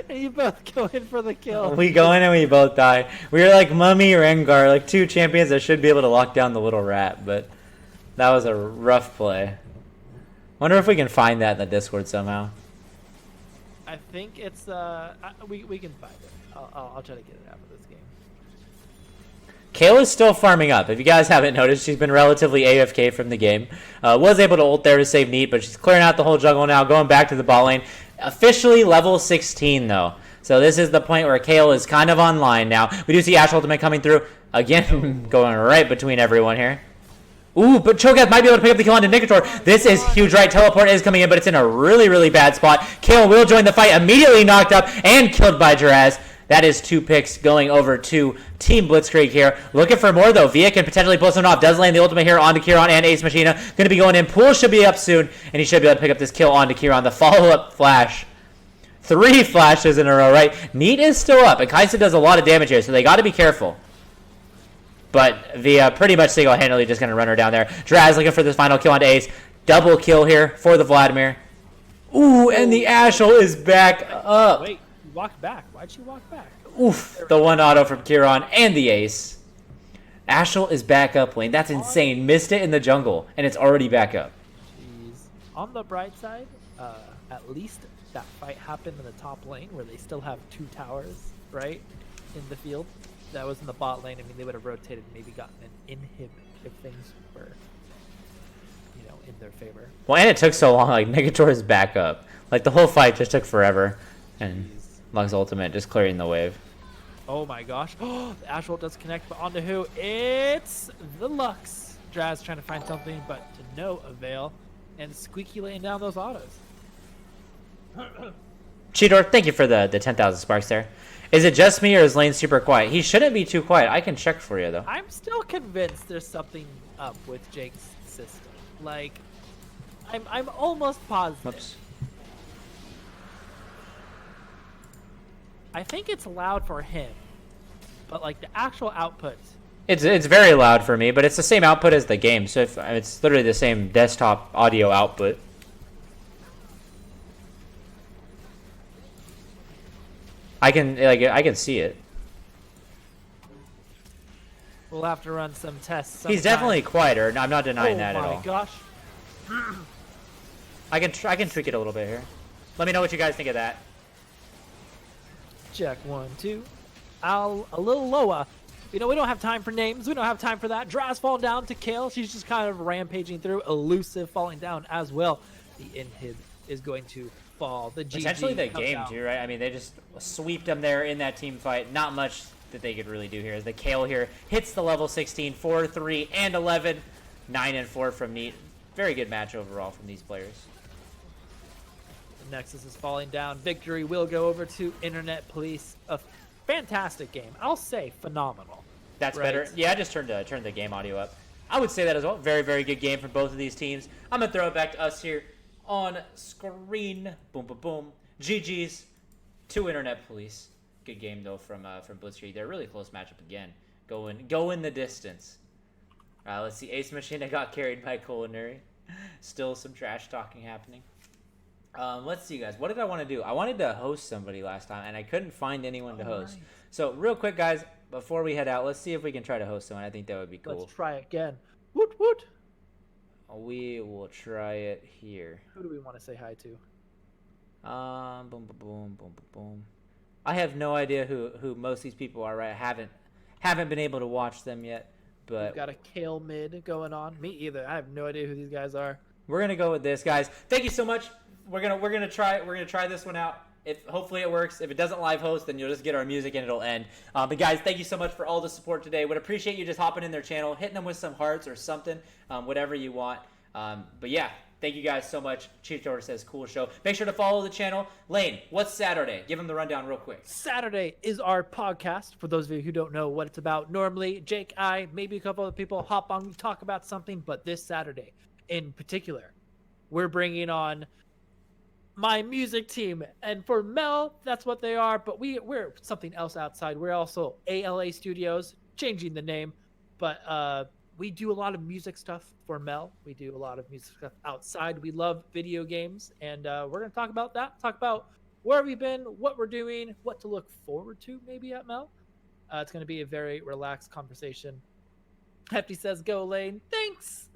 And you both go in for the kill. We go in and we both die. We were like Mummy Rengar, like two champions that should be able to lock down the little rat, but that was a rough play. Wonder if we can find that in the Discord somehow. I think it's we can find it. I'll try to get it after this game. Kayla's still farming up. If you guys haven't noticed, she's been relatively AFK from the game. Was able to ult there to save Neat, but she's clearing out the whole jungle now, going back to the bot lane. Officially level 16 though. So this is the point where Kale is kind of online now. We do see Ash ultimate coming through. Again, going right between everyone here. Ooh, but Cho'Gath might be able to pick up the kill onto Nicator. This is huge, right? Teleport is coming in, but it's in a really, really bad spot. Kale will join the fight, immediately knocked up and killed by Jaraz. That is 2 picks going over to Team Blitzkreig here. Looking for more, though. Via can potentially pull someone off. Does land the ultimate here onto Kieran and Ace Machina. Going to be going in. Pool should be up soon, and he should be able to pick up this kill onto Kieran. The follow-up flash. 3 flashes in a row, right? Neat is still up, and Kaisa does a lot of damage here, so they got to be careful. But Via pretty much single-handedly just going to run her down there. Draz looking for this final kill onto Ace. Double kill here for the Vladimir. Ooh, and the Ashel is back up. Wait, you walked back. Why'd she walk back? Oof, the 1 auto from Kieran and the ace. Ashel is back up lane. That's insane. Missed it in the jungle, and it's already back up. Jeez. On the bright side, at least that fight happened in the top lane where they still have 2 towers, right, in the field. That was in the bot lane. I mean, they would have rotated and maybe gotten an inhib if things were, you know, in their favor. Well, and it took so long. Like, Nicator is back up. Like, the whole fight just took forever. And Lux ultimate just clearing the wave. Oh my gosh. Oh, the Ashwell does connect, but onto who? It's the Lux. Draz trying to find something, but to no avail. And Squeaky laying down those autos. Cheetor, thank you for the 10,000 sparks there. Is it just me or is Lane super quiet? He shouldn't be too quiet. I can check for you, though. I'm still convinced there's something up with Jake's system. Like, I'm almost positive. Whoops. I think it's loud for him, but like the actual output. It's very loud for me, but it's the same output as the game, so it's literally the same desktop audio output. I can see it. We'll have to run some tests sometime. He's definitely quieter. I'm not denying that at all. Oh my gosh. I can tweak it a little bit here. Let me know what you guys think of that. Check 1, 2. A little lower. You know, we don't have time for names. We don't have time for that. Draz falling down to Kale. She's just kind of rampaging through. Elusive falling down as well. The inhib is going to fall. The GG Potentially the comes game out. too, right? I mean, they just sweeped them there in that team fight. Not much that they could really do here. As the Kale here hits the level 16, 4, 3, and 11. 9 and 4 from Neat. Very good match overall from these players. The Nexus is falling down. Victory will go over to Internet Police. A fantastic game. I'll say phenomenal. That's Right. better. Yeah, I just turned the game audio up. I would say that as well. Very, very good game from both of these teams. I'm going to throw it back to us here on screen. Boom, boom, boom. GG's to Internet Police. Good game, though, from Blitzkreig. They're a really close matchup again. Going the distance. Let's see. Ace Machina got carried by Culinary. Still some trash talking happening. Let's see, guys. What did I want to do? I wanted to host somebody last time, and I couldn't find anyone to host. Right. So, real quick, guys, before we head out, let's see if we can try to host someone. I think that would be cool. Let's try again. Woot woot. We will try it here. Who do we want to say hi to? Boom, boom, boom, boom, boom, boom. I have no idea who most of these people are. Right, I haven't been able to watch them yet, but We've got a Kale mid going on. Me either. I have no idea who these guys are. we're gonna go with this, guys. Thank you so much. We're gonna try this one out. If hopefully it works. If it doesn't live host, then you'll just get our music and it'll end. But guys, thank you so much for all the support today. Would appreciate you just hopping in their channel, hitting them with some hearts or something, whatever you want. But yeah, Thank you guys so much. Chief Jordan says, cool show. Make sure to follow the channel. Lane, what's Saturday? Give him the rundown real quick. Saturday is our podcast. For those of you who don't know what it's about, normally Jake, I, maybe a couple other people hop on, we talk about something, but this Saturday in particular, we're bringing on my music team. And for Mel, that's what they are, but we're something else outside. We're also ALA Studios, changing the name, but we do a lot of music stuff for Mel. We do a lot of music stuff outside. We love video games, and we're going to talk about that, talk about where we've been, what we're doing, what to look forward to maybe at Mel. It's going to be a very relaxed conversation. Hefty says, go Lane. Thanks.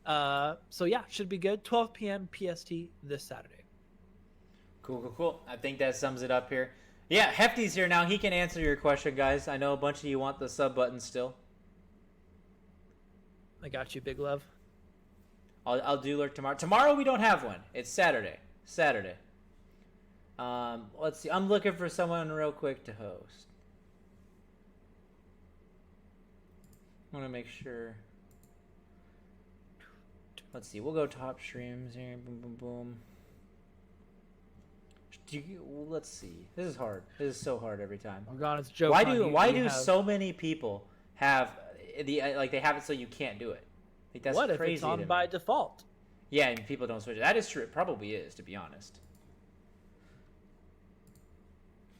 So yeah, should be good. 12 p.m. PST this Saturday. Cool. I think that sums it up here. Yeah, Hefty's here now. He can answer your question, guys. I know a bunch of you want the sub button still. I got you, big love. I'll do lurk tomorrow. Tomorrow we don't have one. It's Saturday. Let's see. I'm looking for someone real quick to host. I want to make sure. Let's see. We'll go top streams here. Boom. Let's see. This is hard. This is so hard every time. Morgana's joke. Why do so many people have they have it so you can't do it? Like, that's what crazy. If it's on by default? Yeah, and people don't switch it. That is true. It probably is, to be honest.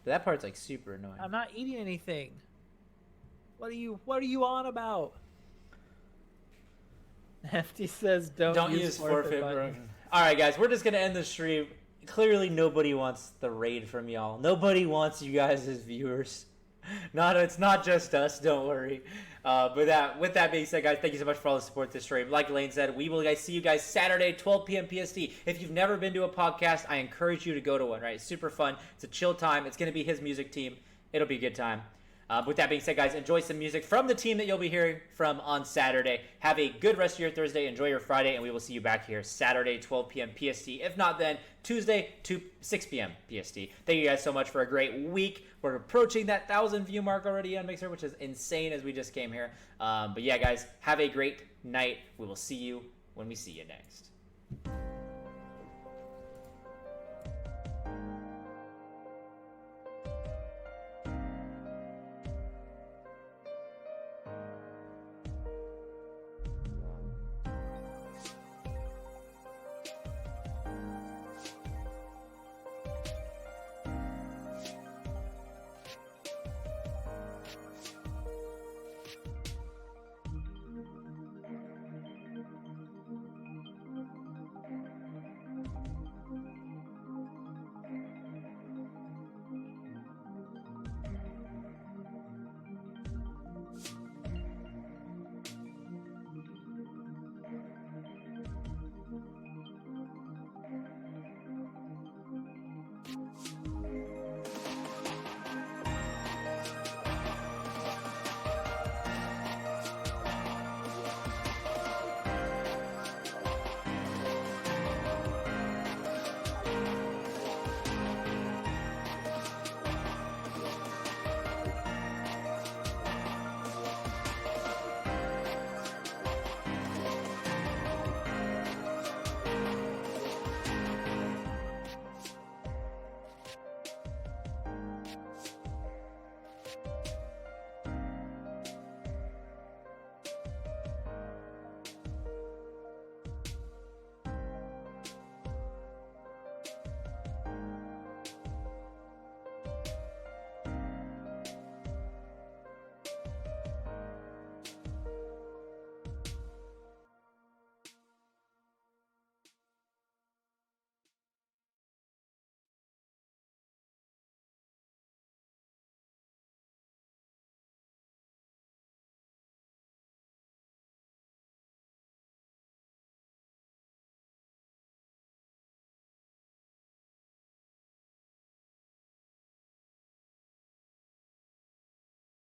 But that part's like super annoying. I'm not eating anything. What are you on about? Hefty says don't use forfeit button. All right, guys, we're just gonna end the stream. Clearly, nobody wants the raid from y'all. Nobody wants you guys as viewers. It's not just us. Don't worry. But with that being said, guys, thank you so much for all the support this stream. Like Lane said, we will see you guys Saturday, 12 p.m. PST. If you've never been to a podcast, I encourage you to go to one. Right, it's super fun. It's a chill time. It's gonna be his music team. It'll be a good time. With that being said, guys, enjoy some music from the team that you'll be hearing from on Saturday. Have a good rest of your Thursday. Enjoy your Friday, and we will see you back here Saturday, 12 p.m. PST. If not, then Tuesday, 6 p.m. PST. Thank you guys so much for a great week. We're approaching that 1,000 view mark already on Mixer, which is insane as we just came here. But yeah, guys, have a great night. We will see you when we see you next.